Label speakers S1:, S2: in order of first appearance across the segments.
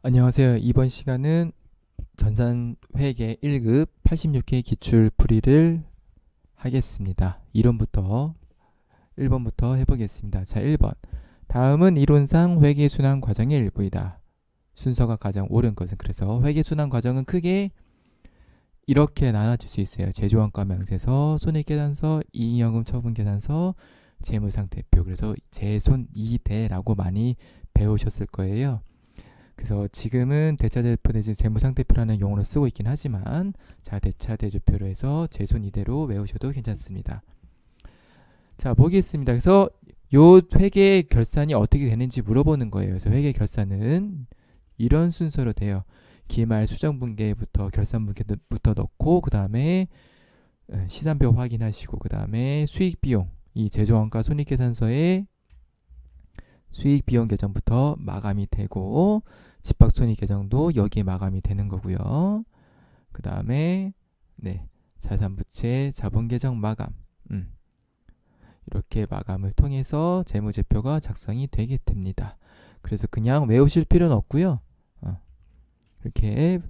S1: 안녕하세요. 이번 시간은 전산회계 1급 86회 기출 풀이를 하겠습니다. 이론부터 1번부터 해보겠습니다. 자, 1번. 다음은 이론상 회계순환 과정의 일부이다. 순서가 가장 옳은 것은 그래서 회계순환 과정은 크게 이렇게 나눠질 수 있어요. 제조원가 명세서, 손익계산서, 이익여금 처분계산서, 재무상태표. 그래서 제손2대라고 많이 배우셨을 거예요. 그래서 지금은 대차대표 내지 재무상태표라는 용어를 쓰고 있긴 하지만 자, 대차대조표로 해서 제손 이대로 외우셔도 괜찮습니다. 자, 보겠습니다. 그래서 요 회계 결산이 어떻게 되는지 물어보는 거예요. 그래서 회계 결산은 이런 순서로 돼요. 기말 수정분계부터 결산분계부터 넣고 그 다음에 시산표 확인하시고 그 다음에 수익비용 이 제조원가 손익계산서에 수익비용 계정부터 마감이 되고 집합손익 계정도 여기에 마감이 되는 거고요. 그 다음에 자산부채 자본계정 마감 이렇게 마감을 통해서 재무제표가 작성이 되게 됩니다. 그래서 그냥 외우실 필요는 없고요. 이렇게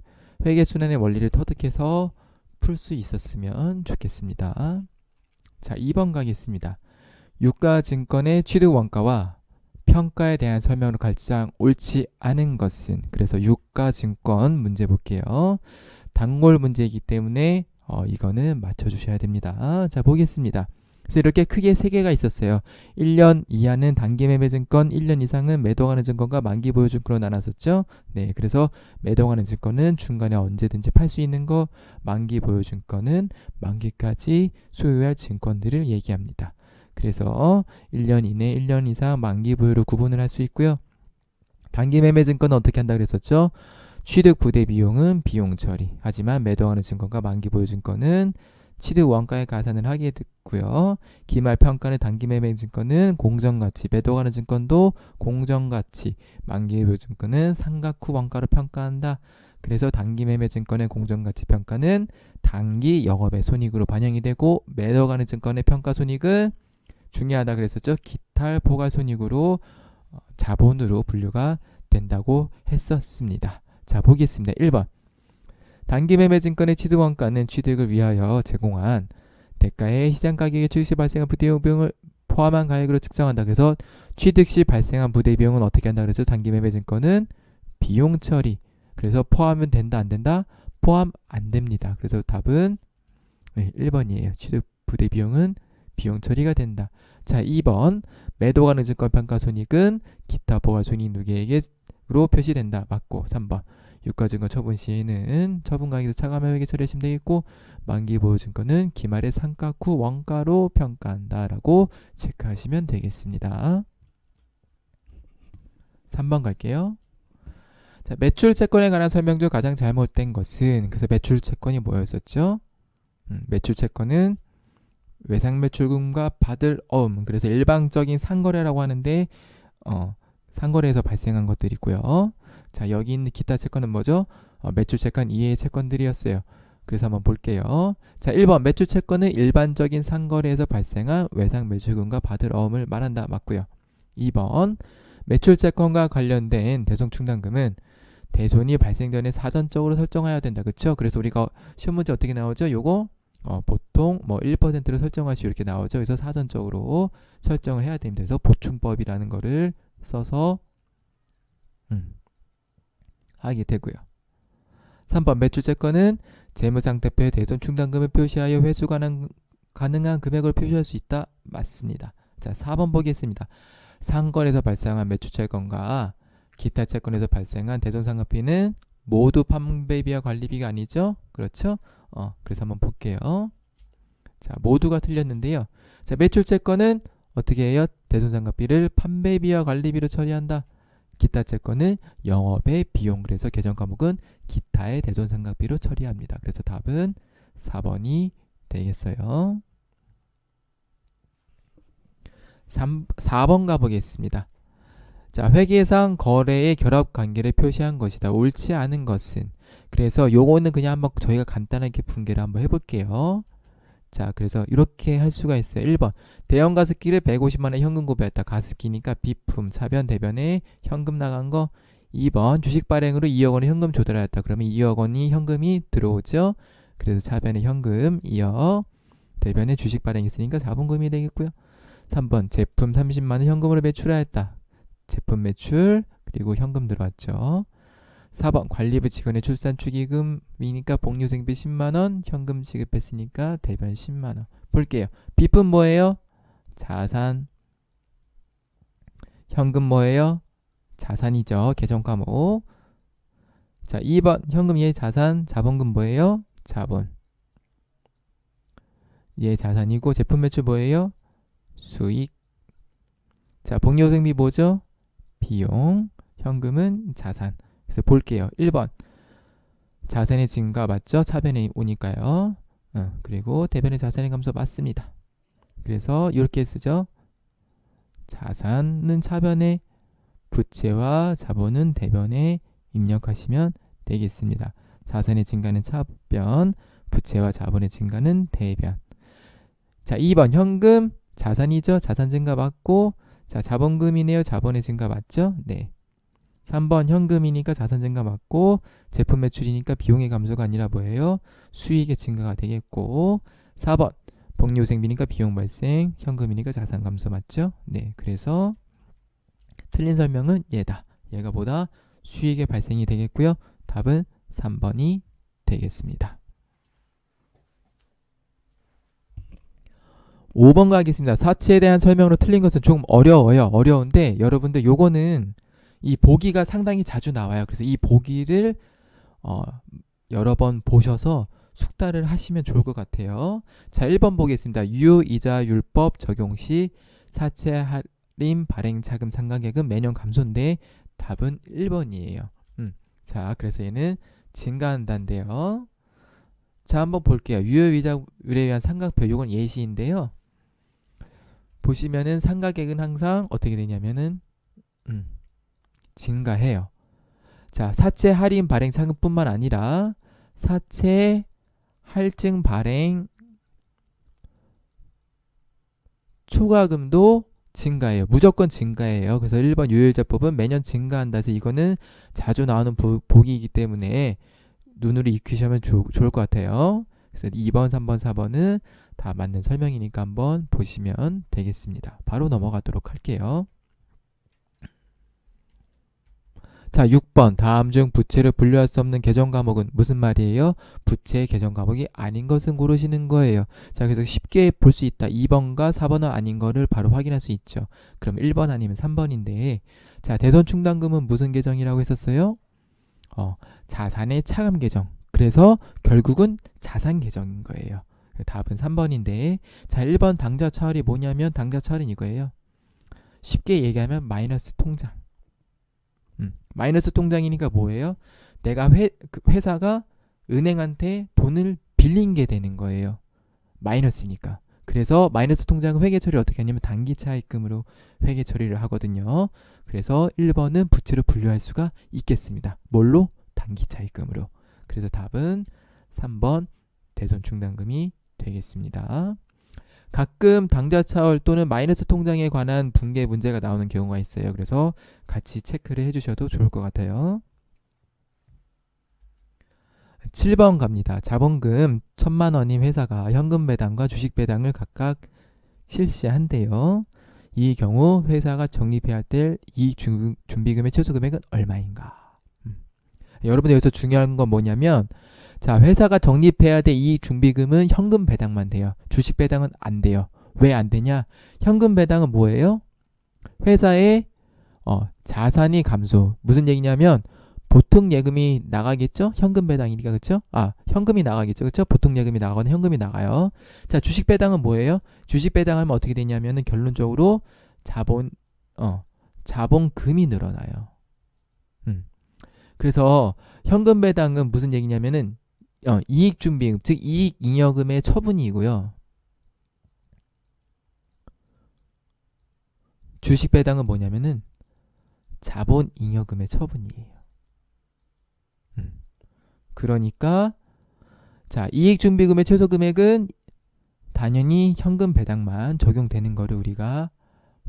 S1: 회계순환의 원리를 터득해서 풀 수 있었으면 좋겠습니다. 자, 2번 가겠습니다. 유가증권의 취득원가와 평가에 대한 설명으로 가장 옳지 않은 것은 그래서 유가증권 문제 볼게요. 단골 문제이기 때문에 이거는 맞춰주셔야 됩니다. 자, 보겠습니다. 그래서 이렇게 크게 세 개가 있었어요. 1년 이하는 단기 매매 증권, 1년 이상은 매도하는 증권과 만기 보유 증권으로 나눴었죠. 네, 그래서 매도하는 증권은 중간에 언제든지 팔 수 있는 거, 만기 보유 증권은 만기까지 소유할 증권들을 얘기합니다. 그래서 1년 이내 1년 이상 만기 보유로 구분을 할 수 있고요. 단기 매매 증권은 어떻게 한다 그랬었죠? 취득 부대 비용은 비용 처리. 하지만 매도하는 증권과 만기 보유 증권은 취득 원가에 가산을 하게 됐고요. 기말 평가는 단기 매매 증권은 공정가치, 매도하는 증권도 공정가치, 만기 보유 증권은 상각 후 원가로 평가한다. 그래서 단기 매매 증권의 공정가치 평가는 단기 영업의 손익으로 반영이 되고 매도하는 증권의 평가 손익은 중요하다 그랬었죠. 기타 포괄손익으로 자본으로 분류가 된다고 했었습니다. 자, 보겠습니다. 1번. 단기 매매 증권의 취득원가는 취득을 위하여 제공한 대가의 시장가격의 취득 시 발생한 부대비용을 포함한 가액으로 측정한다. 그래서 취득 시 발생한 부대비용은 어떻게 한다 그래서 단기 매매 증권은 비용 처리. 그래서 포함은 된다 안 된다? 포함 안 됩니다. 그래서 답은 1번이에요. 취득 부대비용은 비용 처리가 된다. 자, 2번. 매도가능 증권 평가 손익은 기타 포괄 손익 누계액으로 표시된다. 맞고 3번. 유가증권 처분 시에는 처분가액에서 차감한 회계 처리하시면 되겠고 만기 보유 증권은 기말의 상각 후 원가로 평가한다라고 체크하시면 되겠습니다. 3번 갈게요. 자, 매출 채권에 관한 설명 중 가장 잘못된 것은 그래서 매출 채권이 뭐였었죠? 매출 채권은 외상 매출금과 받을 어음 그래서 일방적인 상거래라고 하는데 상거래에서 발생한 것들이 있고요. 자, 여기 있는 기타 채권은 뭐죠? 매출 채권 이외의 채권들이었어요. 그래서 한번 볼게요. 자, 1번 매출 채권은 일반적인 상거래에서 발생한 외상 매출금과 받을 어음을 말한다. 맞고요. 2번 매출 채권과 관련된 대손 충당금은 대손이 발생전에 사전적으로 설정해야 된다. 그렇죠? 그래서 우리가 시험 문제 어떻게 나오죠? 요거 보통 1%로 설정하시고 이렇게 나오죠. 그래서 사전적으로 설정을 해야 됩니다. 그래서 보충법이라는 거를 써서 하게 되고요. 3번 매출채권은 재무상태표에 대손 충당금을 표시하여 회수 가능한 금액을 표시할 수 있다. 맞습니다. 자, 4번 보겠습니다. 상거래에서 발생한 매출채권과 기타 채권에서 발생한 대손상각비는 모두 판매비와 관리비가 아니죠? 그렇죠? 그래서 한번 볼게요. 자, 모두가 틀렸는데요. 자, 매출채권은 어떻게 해요? 대손상각비를 판매비와 관리비로 처리한다. 기타 채권은 영업의 비용 그래서 계정 과목은 기타의 대손상각비로 처리합니다. 그래서 답은 4번이 되겠어요. 4번 가보겠습니다. 자, 회계상 거래의 결합 관계를 표시한 것이다. 옳지 않은 것은 그래서 요거는 그냥 한번 저희가 간단하게 분개를 한번 해볼게요. 자, 그래서 이렇게 할 수가 있어요. 1번 대형 가습기를 150만원에 현금 구매했다. 가습기니까 비품, 차변, 대변에 현금 나간 거 2번 주식 발행으로 2억 원의 현금 조달하였다. 그러면 2억 원이 현금이 들어오죠. 그래서 차변에 현금 2억, 대변에 주식 발행했으니까 자본금이 되겠고요. 3번 제품 30만 원 현금으로 매출하였다. 제품 매출 그리고 현금 들어왔죠. 4번 관리부 직원의 출산 축의금이니까 복리후생비 10만 원, 현금 지급했으니까 대변 10만 원. 볼게요. 빚은 뭐예요? 자산. 현금 뭐예요? 자산이죠. 계정 과목. 자, 2번 현금 얘 자산, 자본금 뭐예요? 자본. 얘 자산이고 제품 매출 뭐예요? 수익. 자, 복리후생비 뭐죠? 비용. 현금은 자산. 그래서 볼게요. 1번 자산의 증가 맞죠? 차변에 오니까요. 그리고 대변의 자산의 감소 맞습니다. 그래서 이렇게 쓰죠. 자산은 차변에, 부채와 자본은 대변에 입력하시면 되겠습니다. 자산의 증가는 차변, 부채와 자본의 증가는 대변. 자, 2번 현금 자산이죠. 자산 증가 맞고, 자, 자본금이네요. 자본의 증가 맞죠? 네. 3번 현금이니까 자산 증가 맞고, 제품 매출이니까 비용의 감소가 아니라 뭐예요? 수익의 증가가 되겠고, 4번 복리후생비니까 비용 발생, 현금이니까 자산 감소 맞죠? 네. 그래서 틀린 설명은 얘다. 얘가 보다 수익의 발생이 되겠고요. 답은 3번이 되겠습니다. 5번 가겠습니다. 사치에 대한 설명으로 틀린 것은 조금 어려워요. 어려운데 여러분들 요거는 이 보기가 상당히 자주 나와요. 그래서 이 보기를 여러 번 보셔서 숙달을 하시면 좋을 것 같아요. 자, 1번 보겠습니다. 유이자율법 적용 시 사채 할인 발행 차금 상각액은 매년 감소인데 답은 1번이에요. 자, 그래서 얘는 증가한다인데요. 자, 한번 볼게요. 유효이자율에 의한 상각표, 이건 예시인데요. 보시면은 상각액은 항상 어떻게 되냐면은 증가해요. 자, 사채 할인 발행 차금뿐만 아니라 사채 할증 발행 초과금도 증가해요. 무조건 증가해요. 그래서 1번 유효이자법은 매년 증가한다 해서 이거는 자주 나오는 보기이기 때문에 눈으로 익히시면 좋을 것 같아요. 그래서 2번, 3번, 4번은 다 맞는 설명이니까 한번 보시면 되겠습니다. 바로 넘어가도록 할게요. 자, 6번 다음 중 부채를 분류할 수 없는 계정 과목은 무슨 말이에요? 부채 계정 과목이 아닌 것은 고르시는 거예요. 자, 그래서 쉽게 볼 수 있다. 2번과 4번은 아닌 거를 바로 확인할 수 있죠. 그럼 1번 아니면 3번인데, 자, 대손 충당금은 무슨 계정이라고 했었어요? 자산의 차감 계정. 그래서 결국은 자산 계정인 거예요. 답은 3번인데, 자, 1번 당좌 차월이 뭐냐면 당좌 차월은 이거예요. 쉽게 얘기하면 마이너스 통장. 마이너스 통장이니까 뭐예요? 내가 회사가 은행한테 돈을 빌린 게 되는 거예요. 마이너스니까. 그래서 마이너스 통장은 회계 처리 어떻게 하냐면 단기 차입금으로 회계 처리를 하거든요. 그래서 1번은 부채로 분류할 수가 있겠습니다. 뭘로? 단기 차입금으로. 그래서 답은 3번 대손 충당금이 되겠습니다. 가끔 당좌 차월 또는 마이너스 통장에 관한 붕괴 문제가 나오는 경우가 있어요. 그래서 같이 체크를 해주셔도 좋을 것 같아요. 7번 갑니다. 자본금 1,000만 원인 회사가 현금 배당과 주식 배당을 각각 실시한대요. 이 경우 회사가 적립해야 될 이익 준비금의 최소 금액은 얼마인가? 여러분 여기서 중요한 건 뭐냐면, 자, 회사가 적립해야 될 이익 준비금은 현금 배당만 돼요. 주식 배당은 안 돼요. 왜 안 되냐? 현금 배당은 뭐예요? 회사의 자산이 감소. 무슨 얘기냐면 보통 예금이 나가겠죠? 현금 배당이니까, 그렇죠? 현금이 나가겠죠, 그렇죠? 보통 예금이 나가거나 현금이 나가요. 자, 주식 배당은 뭐예요? 주식 배당하면 어떻게 되냐면은 결론적으로 자본금이 늘어나요. 그래서 현금 배당은 무슨 얘기냐면은 이익 준비금, 즉 이익 잉여금의 처분이고요. 주식 배당은 뭐냐면은 자본 잉여금의 처분이에요. 그러니까 자, 이익 준비금의 최소 금액은 당연히 현금 배당만 적용되는 거를 우리가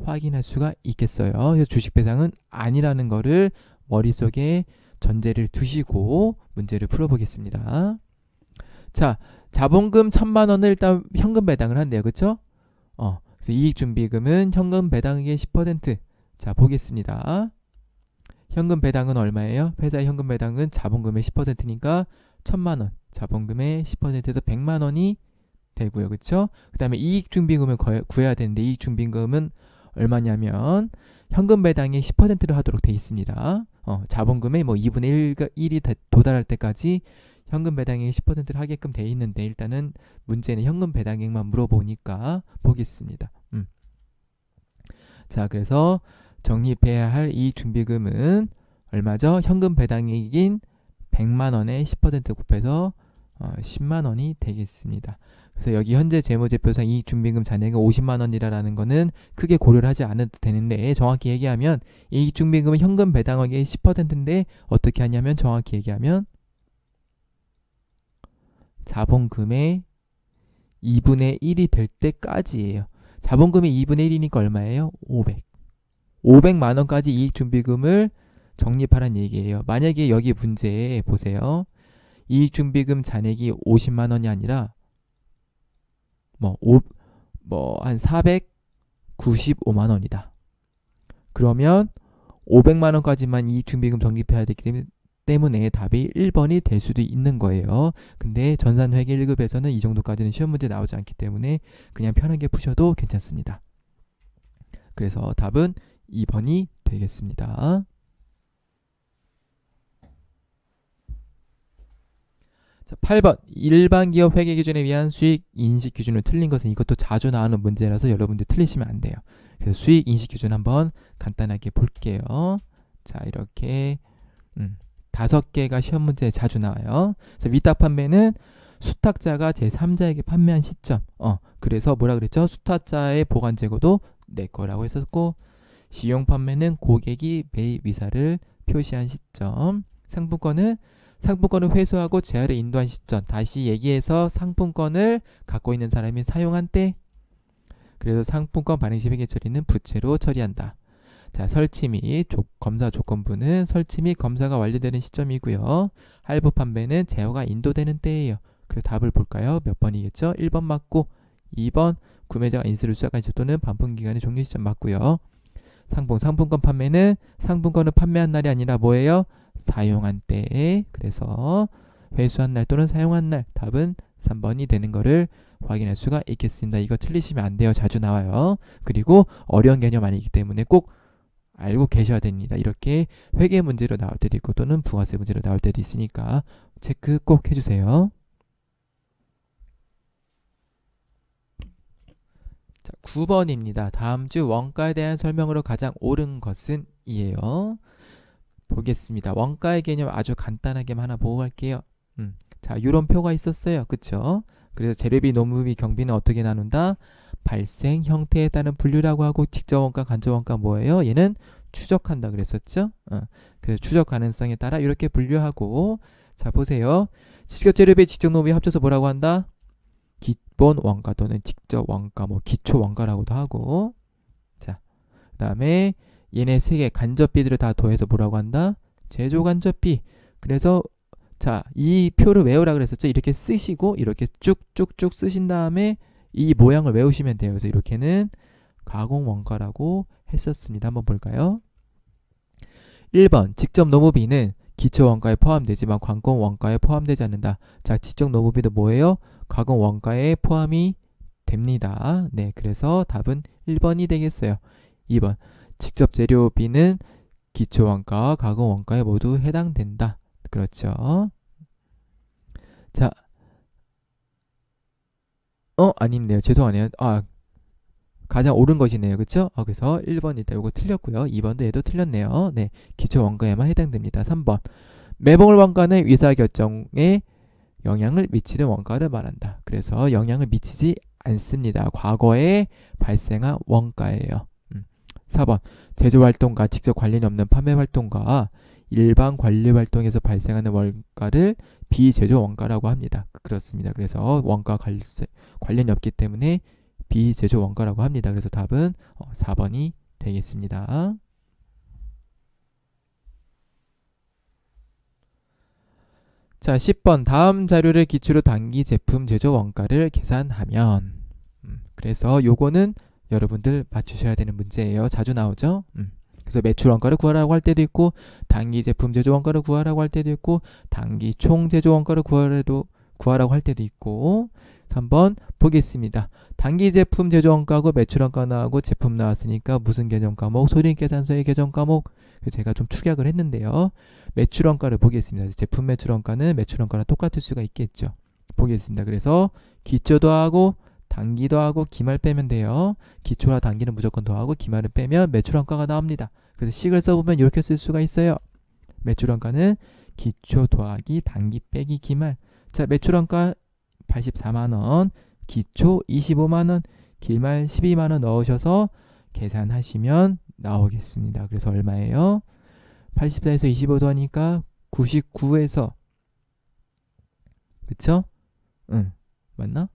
S1: 확인할 수가 있겠어요. 그래서 주식 배당은 아니라는 거를 머릿속에 전제를 두시고 문제를 풀어보겠습니다. 자, 자본금 1,000만 원을 일단 현금 배당을 한대요. 그쵸? 그래서 이익준비금은 현금 배당액의 10%. 자, 보겠습니다. 현금 배당은 얼마예요? 회사의 현금 배당은 자본금의 10%니까 1,000만 원. 자본금의 10%에서 100만 원이 되고요. 그쵸? 그 다음에 이익준비금을 구해야 되는데 이익준비금은 얼마냐면 현금 배당의 10%를 하도록 되어 있습니다. 자본금의 뭐 2분의 1이 도달할 때까지 현금 배당액의 10%를 하게끔 되어 있는데 일단은 문제는 현금 배당액만 물어보니까 보겠습니다. 자, 그래서 적립해야 할 이익준비금은 얼마죠? 현금 배당액인 100만 원에 10% 곱해서 10만 원이 되겠습니다. 그래서 여기 현재 재무제표상 이익준비금 잔액은 50만 원이라는 거는 크게 고려를 하지 않아도 되는데 정확히 얘기하면 이익준비금은 현금 배당액의 10%인데 어떻게 하냐면 정확히 얘기하면 자본금의 2분의 1이 될 때까지예요. 자본금의 2분의 1이니까 얼마예요? 500만 원까지 이익준비금을 적립하라는 얘기예요. 만약에 여기 문제에 보세요. 이익준비금 잔액이 50만 원이 아니라 한 495만 원이다. 그러면 500만 원까지만 이익준비금 적립해야 되기 때문에 답이 1번이 될 수도 있는 거예요. 근데 전산회계 1급에서는 이 정도까지는 시험 문제 나오지 않기 때문에 그냥 편하게 푸셔도 괜찮습니다. 그래서 답은 2번이 되겠습니다. 자, 8번 일반 기업 회계 기준에 의한 수익 인식 기준을 틀린 것은 이것도 자주 나오는 문제라서 여러분들 틀리시면 안 돼요. 그래서 수익 인식 기준 한번 간단하게 볼게요. 자, 이렇게 5개가 시험 문제에 자주 나와요. 그래서 위탁 판매는 수탁자가 제3자에게 판매한 시점. 그래서 뭐라 그랬죠? 수탁자의 보관 재고도 내 거라고 했었고, 시용 판매는 고객이 매입 의사를 표시한 시점. 상품권은 회수하고 재활에 인도한 시점. 다시 얘기해서 상품권을 갖고 있는 사람이 사용한 때. 그래서 상품권 발행 시 회계 처리는 부채로 처리한다. 자, 설치 및 검사 조건부는 설치 및 검사가 완료되는 시점이고요. 할부 판매는 제어가 인도되는 때예요. 그래서 답을 볼까요? 몇 번이겠죠? 1번 맞고 2번 구매자가 인수를 시작한 시점 또는 반품기간의 종료 시점 맞고요. 상품권 판매는 상품권을 판매한 날이 아니라 뭐예요? 사용한 때에. 그래서 회수한 날 또는 사용한 날. 답은 3번이 되는 거를 확인할 수가 있겠습니다. 이거 틀리시면 안 돼요. 자주 나와요. 그리고 어려운 개념 아니기 때문에 꼭 알고 계셔야 됩니다. 이렇게 회계 문제로 나올 때도 있고 또는 부가세 문제로 나올 때도 있으니까 체크 꼭 해주세요. 자, 9번입니다. 다음 주 원가에 대한 설명으로 가장 옳은 것은 이에요. 보겠습니다. 원가의 개념 아주 간단하게만 하나 보고 갈게요. 자, 이런 표가 있었어요. 그쵸? 그래서 재료비, 노무비, 경비는 어떻게 나눈다? 발생 형태에 따른 분류라고 하고 직접 원가, 간접 원가 뭐예요? 얘는 추적한다 그랬었죠? 그래서 추적 가능성에 따라 이렇게 분류하고, 자, 보세요. 직접 재료비, 직접 노무비 합쳐서 뭐라고 한다? 기본 원가 또는 직접 원가, 뭐 기초 원가라고도 하고, 자, 그 다음에 얘네 세 개 간접비들을 다 더해서 뭐라고 한다? 제조 간접비. 그래서 자, 이 표를 외우라 그랬었죠? 이렇게 쓰시고 이렇게 쭉쭉쭉 쓰신 다음에 이 모양을 외우시면 돼요. 그래서 이렇게는 가공 원가라고 했었습니다. 한번 볼까요? 1번 직접 노무비는 기초 원가에 포함되지만 가공 원가에 포함되지 않는다. 자, 직접 노무비도 뭐예요? 가공 원가에 포함이 됩니다. 네, 그래서 답은 1번이 되겠어요. 2번 직접 재료비는 기초 원가와 가공 원가에 모두 해당된다. 그렇죠. 자, 아니네요. 죄송하네요. 가장 옳은 것이네요. 그쵸? 그래서 1번이다. 이거 틀렸고요. 2번도 얘도 틀렸네요. 네, 기초 원가에만 해당됩니다. 3번 매봉을 원가는 의사결정에 영향을 미치는 원가를 말한다. 그래서 영향을 미치지 않습니다. 과거에 발생한 원가예요. 4번 제조활동과 직접 관련이 없는 판매활동과 일반 관리활동에서 발생하는 원가를 비제조 원가라고 합니다. 그렇습니다. 그래서 원가 관련이 없기 때문에 비제조 원가라고 합니다. 그래서 답은 4번이 되겠습니다. 자, 10번 다음 자료를 기초로 단기 제품 제조 원가를 계산하면 그래서 요거는 여러분들 맞추셔야 되는 문제예요. 자주 나오죠? 그래서 매출 원가를 구하라고 할 때도 있고 단기 제품 제조 원가를 구하라고 할 때도 있고 단기 총 제조 원가를 구하라고 할 때도 있고 3번 보겠습니다. 단기 제품 제조 원가하고 매출 원가 나오고 제품 나왔으니까 무슨 계정 과목? 손익계산서의 계정 과목. 제가 좀 축약을 했는데요. 매출 원가를 보겠습니다. 제품 매출 원가는 매출 원가랑 똑같을 수가 있겠죠. 보겠습니다. 그래서 기초 더하고 단기 더하고 기말 빼면 돼요. 기초와 단기는 무조건 더하고 기말을 빼면 매출 원가가 나옵니다. 그래서 식을 써보면 이렇게 쓸 수가 있어요. 매출 원가는 기초 더하기 단기 빼기 기말. 자, 매출 원가 84만원, 기초 25만원, 기말 12만원 넣으셔서 계산하시면 나오겠습니다. 그래서 얼마예요? 84에서 25 더하니까 99에서 그쵸? 응, 맞나?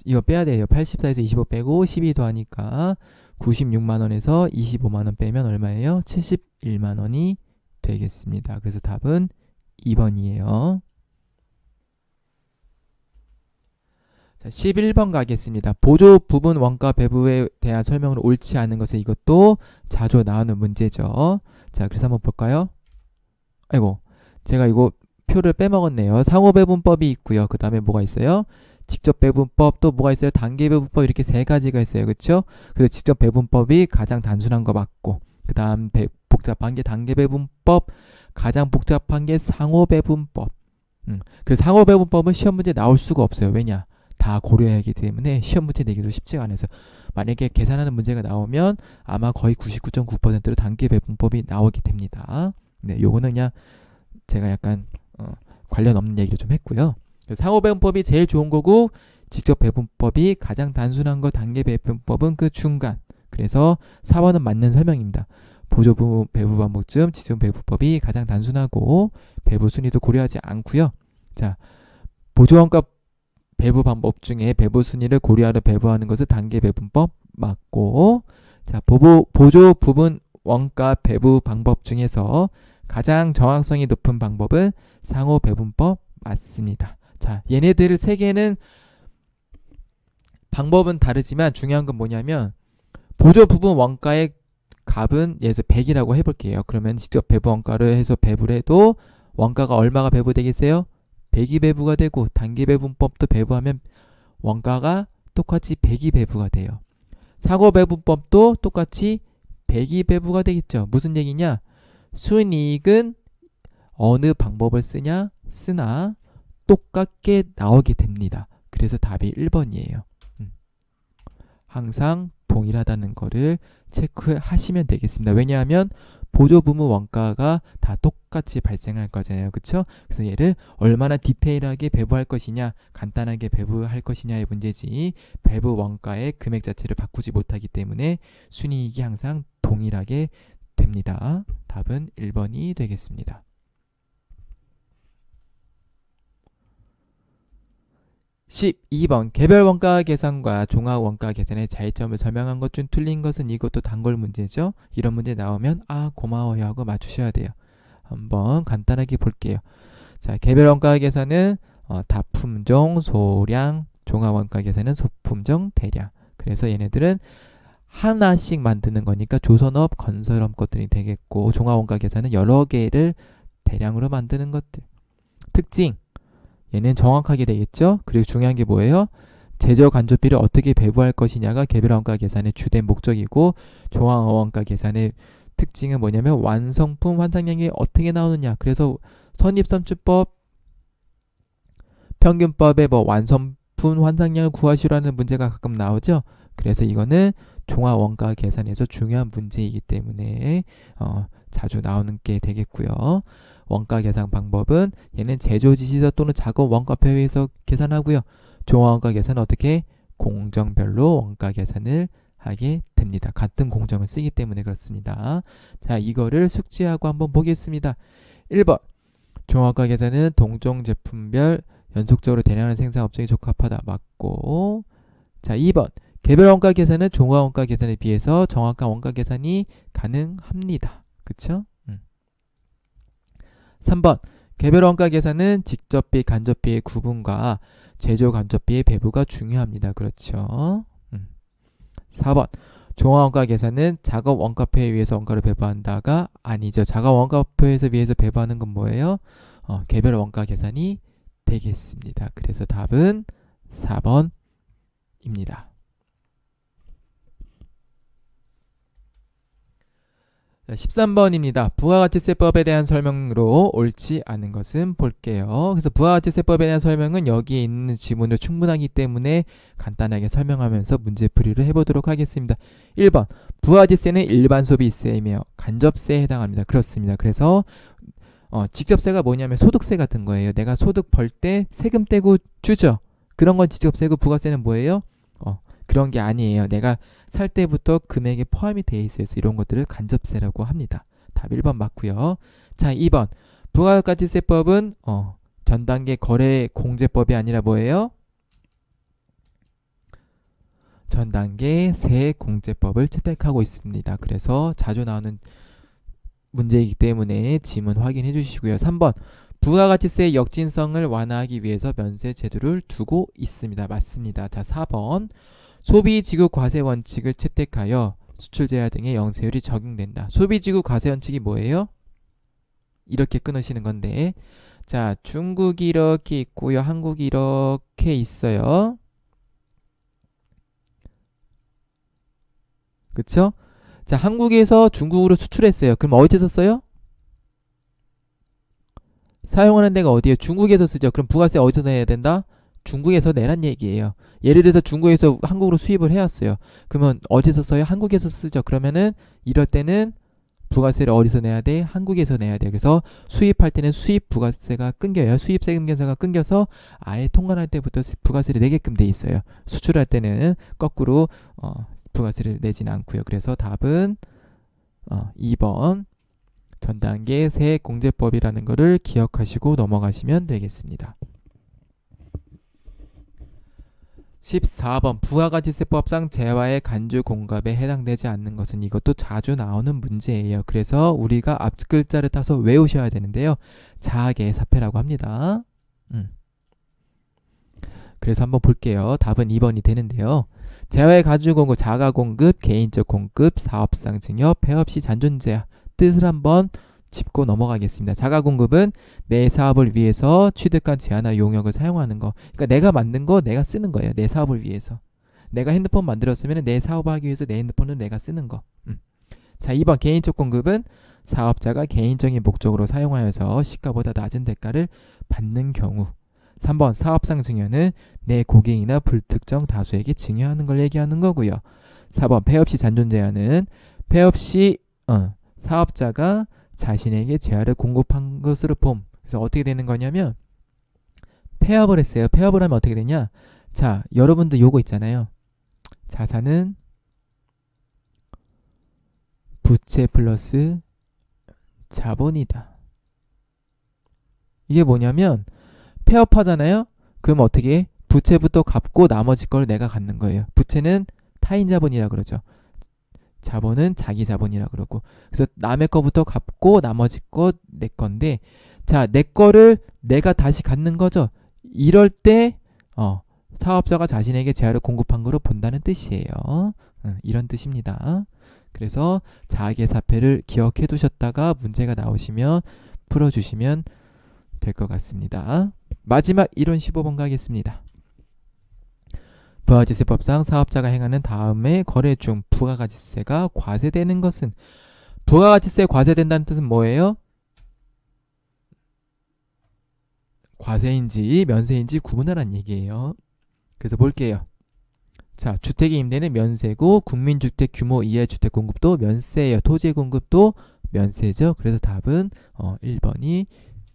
S1: 이거 빼야 돼요. 84에서 25 빼고 12 더하니까 96만원에서 25만원 빼면 얼마예요? 71만원이 되겠습니다. 그래서 답은 2번이에요. 자, 11번 가겠습니다. 보조 부분 원가 배부에 대한 설명으로 옳지 않은 것은 이것도 자주 나오는 문제죠. 자, 그래서 한번 볼까요? 아이고, 제가 이거 표를 빼먹었네요. 상호 배분법이 있고요. 그 다음에 뭐가 있어요? 직접 배분법, 또 뭐가 있어요? 단계 배분법, 이렇게 세 가지가 있어요. 그렇죠? 그래서 직접 배분법이 가장 단순한 거 맞고, 그 다음 복잡한 게 단계 배분법, 가장 복잡한 게 상호 배분법. 그 상호 배분법은 시험 문제 나올 수가 없어요. 왜냐? 다 고려해야 하기 때문에 시험 문제 내기도 쉽지가 않아서 만약에 계산하는 문제가 나오면 아마 거의 99.9%로 단계 배분법이 나오게 됩니다. 네, 요거는 그냥 제가 약간 관련 없는 얘기를 좀 했고요. 상호 배분법이 제일 좋은 거고 직접 배분법이 가장 단순한 거, 단계 배분법은 그 중간. 그래서 4번은 맞는 설명입니다. 보조 배부 방법중 직접 배분법이 가장 단순하고 배부 순위도 고려하지 않고요. 자, 보조 원가 배부 방법 중에 배부 순위를 고려하려 배부하는 것은 단계 배분법 맞고, 자, 보조 부분 원가 배부 방법 중에서 가장 정확성이 높은 방법은 상호 배분법 맞습니다. 자, 얘네들 세 개는 방법은 다르지만 중요한 건 뭐냐면 보조 부분 원가의 값은 예를 들어서 100이라고 해볼게요. 그러면 직접 배부 원가를 해서 배부를 해도 원가가 얼마가 배부되겠어요? 100이 배부가 되고 단기 배분법도 배부하면 원가가 똑같이 100이 배부가 돼요. 상호 배분법도 똑같이 100이 배부가 되겠죠. 무슨 얘기냐? 순이익은 어느 방법을 쓰나 똑같게 나오게 됩니다. 그래서 답이 1번이에요. 항상 동일하다는 거를 체크하시면 되겠습니다. 왜냐하면 보조 부분 원가가 다 똑같이 발생할 거잖아요. 그렇죠? 그래서 얘를 얼마나 디테일하게 배부할 것이냐, 간단하게 배부할 것이냐의 문제지 배부 원가의 금액 자체를 바꾸지 못하기 때문에 순이익이 항상 동일하게 됩니다. 답은 1번이 되겠습니다. 12번 개별 원가 계산과 종합 원가 계산의 차이점을 설명한 것 중 틀린 것은 이것도 단골 문제죠. 이런 문제 나오면 고마워요 하고 맞추셔야 돼요. 한번 간단하게 볼게요. 자, 개별 원가 계산은 다품종, 소량, 종합 원가 계산은 소품종, 대량. 그래서 얘네들은 하나씩 만드는 거니까 조선업, 건설업 것들이 되겠고, 종합 원가 계산은 여러 개를 대량으로 만드는 것들. 특징, 얘는 정확하게 되겠죠. 그리고 중요한 게 뭐예요? 제조 간접비를 어떻게 배부할 것이냐가 개별 원가 계산의 주된 목적이고, 종합 원가 계산의 특징은 뭐냐면 완성품 환산량이 어떻게 나오느냐. 그래서 선입선출법, 평균법에 완성품 환산량을 구하시라는 문제가 가끔 나오죠. 그래서 이거는 종합 원가 계산에서 중요한 문제이기 때문에 자주 나오는 게 되겠고요. 원가 계산 방법은 얘는 제조 지시서 또는 작업 원가표에서 계산하고요. 종합 원가 계산은 어떻게? 공정별로 원가 계산을 하게 됩니다. 같은 공정을 쓰기 때문에 그렇습니다. 자, 이거를 숙지하고 한번 보겠습니다. 1번 종합 원가 계산은 동종 제품별 연속적으로 대량을 생산 업종에 적합하다. 맞고, 자, 2번 개별 원가 계산은 종합 원가 계산에 비해서 정확한 원가 계산이 가능합니다. 그쵸? 3번 개별 원가 계산은 직접비, 간접비의 구분과 제조 간접비의 배분가 중요합니다. 그렇죠? 4번 종합 원가 계산은 작업 원가표에 의해서 원가를 배분한다가 아니죠. 작업 원가표에서 위해서 배분하는 건 뭐예요? 개별 원가 계산이 되겠습니다. 그래서 답은 4번입니다. 13번입니다. 부가가치세법에 대한 설명으로 옳지 않은 것은 볼게요. 그래서 부가가치세법에 대한 설명은 여기에 있는 지문으로 충분하기 때문에 간단하게 설명하면서 문제풀이를 해보도록 하겠습니다. 1번 부가가치세는 일반 소비세이며 간접세에 해당합니다. 그렇습니다. 그래서 직접세가 뭐냐면 소득세 같은 거예요. 내가 소득 벌 때 세금 떼고 주죠. 그런 건 직접세고 부가세는 뭐예요? 그런 게 아니에요. 내가 살 때부터 금액에 포함이 되어 있어서 이런 것들을 간접세라고 합니다. 답 1번 맞고요. 자, 2번 부가가치세법은 전단계 거래 공제법이 아니라 뭐예요? 전단계 세공제법을 채택하고 있습니다. 그래서 자주 나오는 문제이기 때문에 지문 확인해 주시고요. 3번 부가가치세의 역진성을 완화하기 위해서 면세 제도를 두고 있습니다. 맞습니다. 자, 4번 소비지급 과세 원칙을 채택하여 수출 제한 등의 영세율이 적용된다. 소비지급 과세 원칙이 뭐예요? 이렇게 끊으시는 건데, 자, 중국이 이렇게 있고요, 한국이 이렇게 있어요. 그쵸? 자, 한국에서 중국으로 수출했어요. 그럼 어디서 써요? 사용하는 데가 어디예요? 중국에서 쓰죠. 그럼 부가세 어디서 내야 된다? 중국에서 내란 얘기예요. 예를 들어서 중국에서 한국으로 수입을 해왔어요. 그러면 어디서 써요? 한국에서 쓰죠. 그러면은 이럴 때는 부가세를 어디서 내야 돼? 한국에서 내야 돼. 그래서 수입할 때는 수입 부가세가 끊겨요. 수입 세금 계산가 끊겨서 아예 통관할 때부터 부가세를 내게끔 돼 있어요. 수출할 때는 거꾸로 부가세를 내지는 않고요. 그래서 답은 2번 전단계 세액공제법이라는 거를 기억하시고 넘어가시면 되겠습니다. 14번 부가가치세법상 재화의 간주 공급에 해당되지 않는 것은 이것도 자주 나오는 문제예요. 그래서 우리가 앞 글자를 따서 외우셔야 되는데요. 자학의 사패라고 합니다. 그래서 한번 볼게요. 답은 2번이 되는데요. 재화의 간주 공급, 자가 공급, 개인적 공급, 사업상 증여, 폐업시 잔존제한 뜻을 한번 짚고 넘어가겠습니다. 자가 공급은 내 사업을 위해서 취득한 제한화 용역을 사용하는 거. 그러니까 내가 만든 거 내가 쓰는 거예요. 내 사업을 위해서. 내가 핸드폰 만들었으면 내 사업을 하기 위해서 내 핸드폰을 내가 쓰는 거. 자, 2번 개인적 공급은 사업자가 개인적인 목적으로 사용하여서 시가보다 낮은 대가를 받는 경우. 3번 사업상 증여는 내 고객이나 불특정 다수에게 증여하는 걸 얘기하는 거고요. 4번 폐업시 잔존제한은 폐업시 사업자가 자신에게 재화를 공급한 것으로 봄. 그래서 어떻게 되는 거냐면 폐업을 했어요. 폐업을 하면 어떻게 되냐? 자, 여러분들 요거 있잖아요. 자산은 부채 플러스 자본이다. 이게 뭐냐면 폐업하잖아요. 그럼 어떻게 해? 부채부터 갚고 나머지 걸 내가 갖는 거예요. 부채는 타인 자본이라 그러죠. 자본은 자기 자본이라 그러고. 그래서 남의 거부터 갚고 나머지 거 내 건데, 자, 내 거를 내가 다시 갖는 거죠. 이럴 때 사업자가 자신에게 재화를 공급한 거로 본다는 뜻이에요. 이런 뜻입니다. 그래서 자학의 사패를 기억해 두셨다가 문제가 나오시면 풀어주시면 될 것 같습니다. 마지막 이론 15번 가겠습니다. 부가가치세법상 사업자가 행하는 다음에 거래 중 부가가치세가 과세되는 것은, 부가가치세 과세된다는 뜻은 뭐예요? 과세인지 면세인지 구분하라는 얘기예요. 그래서 볼게요. 자, 주택의 임대는 면세고 국민주택 규모 이하의 주택 공급도 면세예요. 토지 공급도 면세죠. 그래서 답은 1번이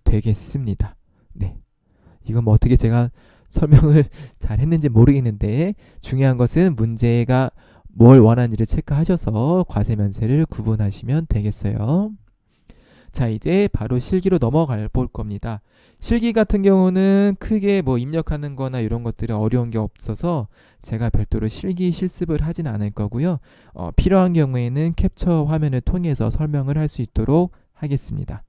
S1: 되겠습니다. 네, 이건 뭐 어떻게 제가 설명을 잘 했는지 모르겠는데 중요한 것은 문제가 뭘 원하는지를 체크하셔서 과세 면세를 구분하시면 되겠어요. 자, 이제 바로 실기로 넘어가 볼 겁니다. 실기 같은 경우는 크게 뭐 입력하는 거나 이런 것들이 어려운 게 없어서 제가 별도로 실기 실습을 하진 않을 거고요. 필요한 경우에는 캡처 화면을 통해서 설명을 할 수 있도록 하겠습니다.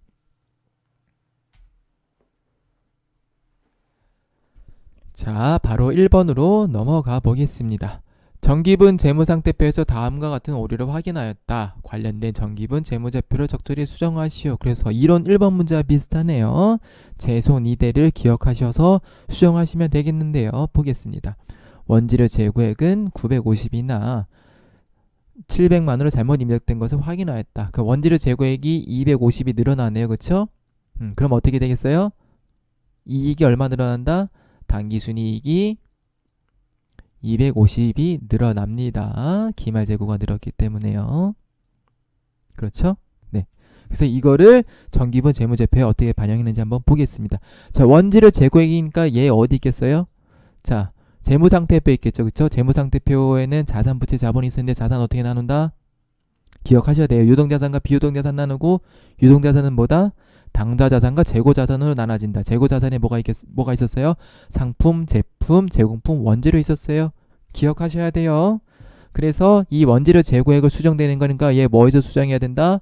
S1: 자, 바로 1번으로 넘어가 보겠습니다. 정기분 재무상태표에서 다음과 같은 오류를 확인하였다. 관련된 정기분 재무제표를 적절히 수정하시오. 그래서 이론 1번 문제와 비슷하네요. 제손 2대를 기억하셔서 수정하시면 되겠는데요. 보겠습니다. 원재료 재고액은 950이나 700만으로 잘못 입력된 것을 확인하였다. 그 원재료 재고액이 250이 늘어나네요. 그쵸? 그럼 어떻게 되겠어요? 이익이 얼마 늘어난다? 당기순이익이 250이 늘어납니다. 기말재고가 늘었기 때문에요. 그렇죠? 네. 그래서 이거를 정기분 재무제표에 어떻게 반영했는지 한번 보겠습니다. 자, 원재료 재고액이니까 얘 어디 있겠어요? 자, 재무상태표 있겠죠. 그쵸? 재무상태표에는 자산, 부채, 자본이 있었는데 자산 어떻게 나눈다? 기억하셔야 돼요. 유동자산과 비유동자산 나누고 유동자산은 뭐다? 당좌자산과 재고자산으로 나눠진다. 재고자산에 뭐가 있었어요? 상품, 제품, 제공품, 원재료 있었어요. 기억하셔야 돼요. 그래서 이 원재료 재고액을 수정되는 거니까 얘 뭐에서 수정해야 된다?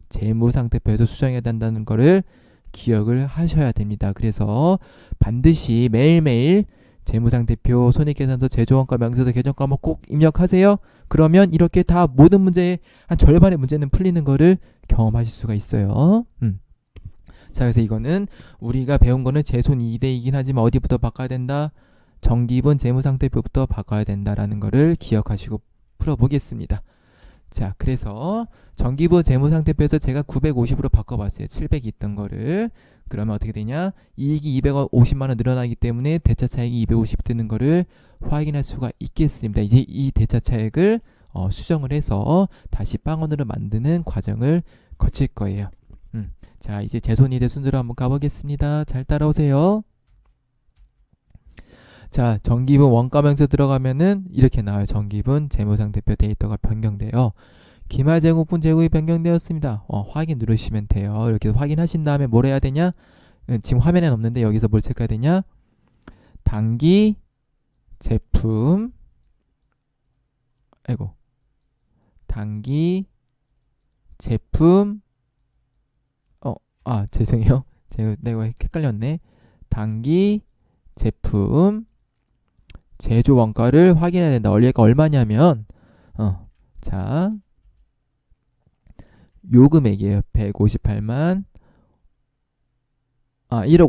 S1: 재무상태표에서 수정해야 된다는 거를 기억을 하셔야 됩니다. 그래서 반드시 매일매일 재무상태표, 손익계산서, 제조원가, 명세서, 계정과목 꼭 입력하세요. 그러면 이렇게 다 모든 문제의 한 절반의 문제는 풀리는 거를 경험하실 수가 있어요. 자, 그래서 이거는 우리가 배운 거는 제손 2대이긴 하지만 어디부터 바꿔야 된다? 정기분 재무상태표부터 바꿔야 된다라는 거를 기억하시고 풀어보겠습니다. 자, 그래서 정기분 재무상태표에서 제가 950으로 바꿔봤어요. 700이 있던 거를. 그러면 어떻게 되냐? 이익이 250만원 늘어나기 때문에 대차 차익이 250 드는 거를 확인할 수가 있겠습니다. 이제 이 대차 차익을 수정을 해서 다시 빵원으로 만드는 과정을 거칠 거예요. 자, 이제 제손2대 순서로 한번 가보겠습니다. 잘 따라오세요. 자, 정기분 원가명세 들어가면은 이렇게 나와요. 정기분 재무상태표 데이터가 변경돼요. 기말제공분 재고이 변경되었습니다. 확인 누르시면 돼요. 이렇게 확인하신 다음에 뭘 해야 되냐? 지금 화면에 없는데 여기서 뭘 체크해야 되냐? 당기 제품 당기 제품 죄송해요. 내가 헷갈렸네. 당기 제품 제조 원가를 확인해야 된다. 원래가 얼마냐면 자, 요 금액이에요. 158만 1억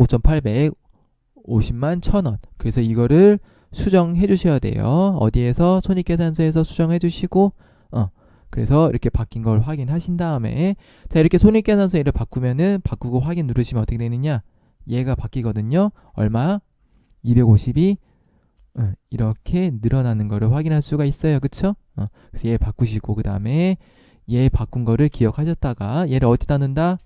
S1: 5,850만 1,000원. 그래서 이거를 수정해 주셔야 돼요. 어디에서? 손익계산서에서 수정해 주시고 그래서 이렇게 바뀐 걸 확인하신 다음에 자, 이렇게 손익계산서 얘를 바꾸고 확인 누르시면 어떻게 되느냐? 얘가 바뀌거든요. 얼마? 250이 이렇게 늘어나는 거를 확인할 수가 있어요. 그쵸? 그래서 얘 바꾸시고 그 다음에 얘 바꾼 거를 기억하셨다가 얘를 어디다 넣는다?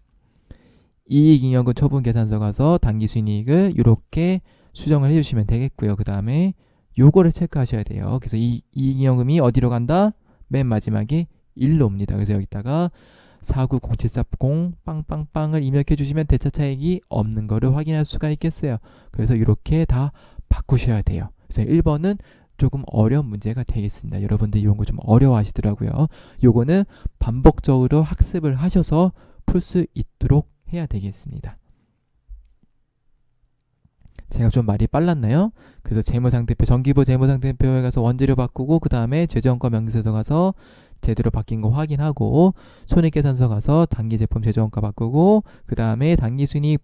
S1: 이익잉여금 처분계산서 가서 당기순이익을 이렇게 수정을 해주시면 되겠고요. 그 다음에 요거를 체크하셔야 돼요. 그래서 이 이익잉여금이 어디로 간다? 맨 마지막에 1로 옵니다. 그래서 여기다가 490740 빵빵빵을 입력해 주시면 대차 차익이 없는 거를 확인할 수가 있겠어요. 그래서 이렇게 다 바꾸셔야 돼요. 그래서 1번은 조금 어려운 문제가 되겠습니다. 여러분들 이런 거 좀 어려워하시더라고요. 요거는 반복적으로 학습을 하셔서 풀 수 있도록 해야 되겠습니다. 제가 좀 말이 빨랐나요? 그래서 재무상태표, 정기부 재무상태표에 가서 원재료 바꾸고 그 다음에 제조원가 명세서 가서 제대로 바뀐 거 확인하고 손익계산서 가서 당기제품 제조원가 바꾸고 그 다음에 당기순이익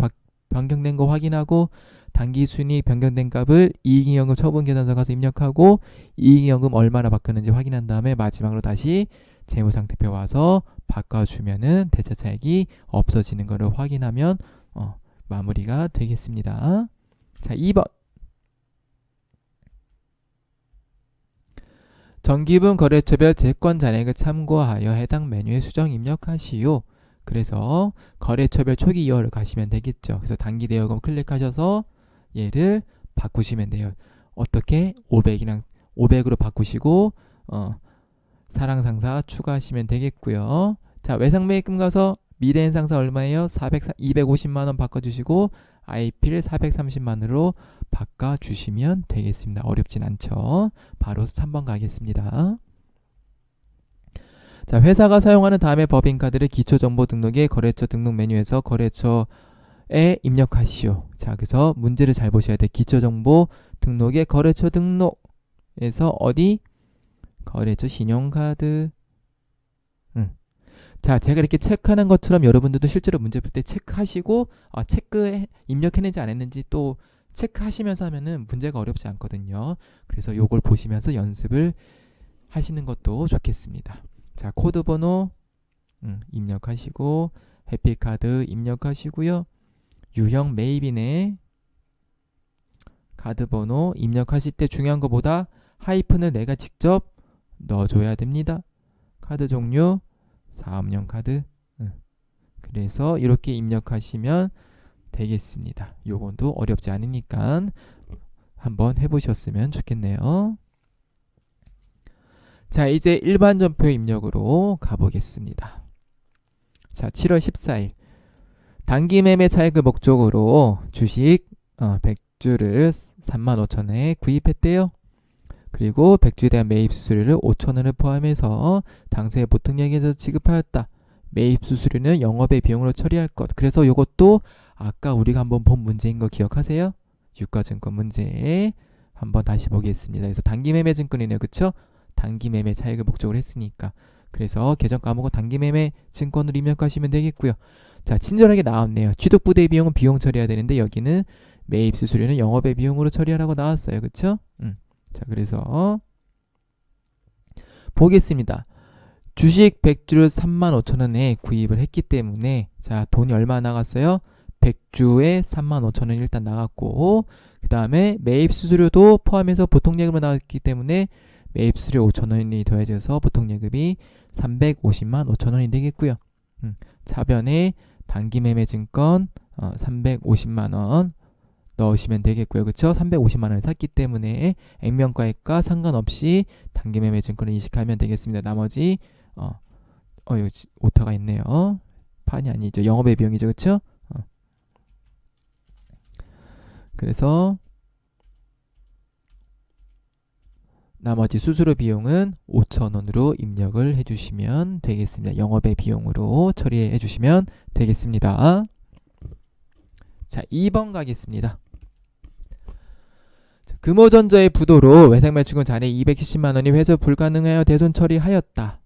S1: 변경된 거 확인하고 당기순이익 변경된 값을 이익잉여금 처분계산서 가서 입력하고 이익잉여금 얼마나 바뀌었는지 확인한 다음에 마지막으로 다시 재무상태표 와서 바꿔주면은 대차 차익이 없어지는 거를 확인하면 마무리가 되겠습니다. 자, 2번 정기분 거래처별 채권 잔액을 참고하여 해당 메뉴에 수정 입력하시오. 그래서 거래처별 초기 2월을 가시면 되겠죠. 그래서 단기 대여금 클릭하셔서 얘를 바꾸시면 돼요. 어떻게? 500으로 바꾸시고 사랑상사 추가하시면 되겠고요. 자, 외상매입금 가서 미래엔상사 얼마예요? 250만원 바꿔주시고 IP를 430만으로 바꿔주시면 되겠습니다. 어렵진 않죠. 바로 3번 가겠습니다. 자, 회사가 사용하는 다음의 법인카드를 기초정보 등록의 거래처 등록 메뉴에서 거래처 입력하시오. 자, 그래서 문제를 잘 보셔야 돼. 기초정보 등록의 거래처 등록에서 어디? 거래처 신용카드. 자, 제가 이렇게 체크하는 것처럼 여러분들도 실제로 문제 풀 때 체크하시고 체크 입력했는지 안 했는지 또 체크하시면서 하면은 문제가 어렵지 않거든요. 그래서 요걸 보시면서 연습을 하시는 것도 좋겠습니다. 자, 코드 번호 입력하시고 해피카드 입력하시고요. 유형 메이비네 카드 번호 입력하실 때 중요한 것보다 하이픈을 내가 직접 넣어줘야 됩니다. 카드 종류 사업용 카드. 그래서 이렇게 입력하시면 되겠습니다. 요건도 어렵지 않으니까 한번 해보셨으면 좋겠네요. 자, 이제 일반 전표 입력으로 가보겠습니다. 자, 7월 14일 단기 매매 차익을 목적으로 주식 100주를 35,000원에 구입했대요. 그리고 100주에 대한 매입 수수료를 5,000원을 포함해서 당사의 보통예액에서 지급하였다. 매입 수수료는 영업의 비용으로 처리할 것. 그래서 이것도 아까 우리가 한번 본 문제인 거 기억하세요? 유가증권 문제 한번 다시 보겠습니다. 그래서 단기매매 증권이네요. 그쵸? 단기매매 차익을 목적으로 했으니까. 그래서 계정 까먹고 단기매매 증권으로 입력하시면 되겠고요. 자, 친절하게 나왔네요. 취득부대 비용은 비용 처리해야 되는데 여기는 매입 수수료는 영업의 비용으로 처리하라고 나왔어요. 그쵸? 자, 그래서 보겠습니다. 주식 100주를 35,000원에 구입을 했기 때문에 자, 돈이 얼마 나갔어요? 100주에 35,000원 일단 나갔고 그 다음에 매입 수수료도 포함해서 보통예금으로 나왔기 때문에 매입 수수료 5,000원이 더해져서 보통예금이 350만 5천원이 되겠고요. 차변에 단기매매 증권 350만원 넣으시면 되겠고요. 그쵸? 350만원을 샀기 때문에 액면가액과 상관없이 단기매매 증권을 인식하면 되겠습니다. 나머지 여기 오타가 있네요. 판이 아니죠. 영업의 비용이죠. 그쵸? 그래서 나머지 수수료 비용은 5,000원으로 입력을 해주시면 되겠습니다. 영업의 비용으로 처리해 주시면 되겠습니다. 자, 2번 가겠습니다. 금호전자의 부도로 외상매출금 잔액 270만원이 회수 불가능하여 대손 처리하였다.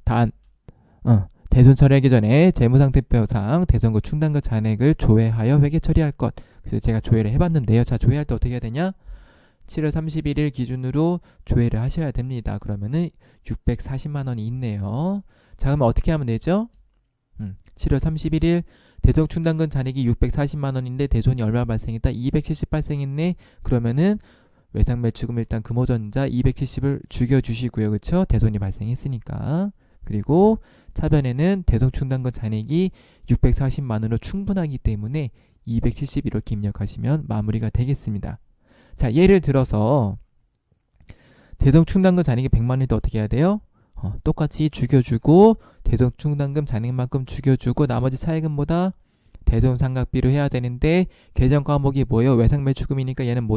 S1: 단 대손 처리하기 전에 재무상태표상 대손금 충당금 잔액을 조회하여 회계 처리할 것. 그래서 제가 조회를 해봤는데요. 자, 조회할 때 어떻게 해야 되냐? 7월 31일 기준으로 조회를 하셔야 됩니다. 그러면은 640만원이 있네요. 자, 그러면 어떻게 하면 되죠? 7월 31일 대손 충당금 잔액이 640만원인데 대손이 얼마 발생했다? 270 발생했네. 그러면은 외상매출금 일단 금호전자 270을 죽여주시고요. 그쵸? 대손이 발생했으니까. 그리고 차변에는 대손 충당금 잔액이 640만원으로 충분하기 때문에 270 이렇게 입력하시면 마무리가 되겠습니다. 자, 예를 들어서 대손 충당금 잔액이 100만원일 때 어떻게 해야 돼요? 똑같이 죽여주고 대손 충당금 잔액만큼 죽여주고 나머지 차액은 대손 상각비로 해야 되는데 계정 과목이 뭐예요? 외상매출금이니까 얘는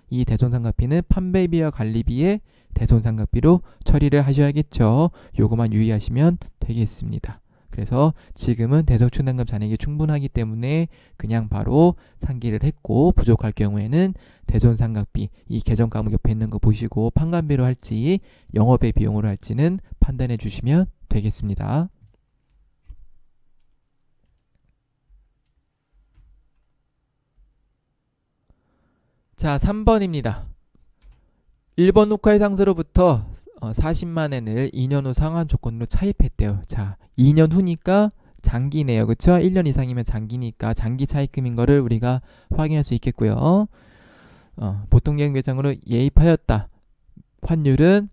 S1: 이 대손 상각비는 판매비와 관리비에 대손 상각비로 처리를 하셔야겠죠. 요거만 유의하시면 되겠습니다. 그래서 지금은 대손 충당금 잔액이 충분하기 때문에 그냥 바로 상기를 했고 부족할 경우에는 대손 상각비 이 계정 과목 옆에 있는 거 보시고 판관비로 할지 영업의 비용으로 할지는 판단해 주시면 되겠습니다. 자, 3번입니다. 1번 녹화의 상세로부터 40만엔을 2년 후 상환 조건으로 차입했대요. 자, 2년 후니까 장기네요. 그쵸? 1년 이상이면 장기니까 장기 차입금인 거를 우리가 확인할 수 있겠고요. 보통예금 계정으로 예입하였다. 환율은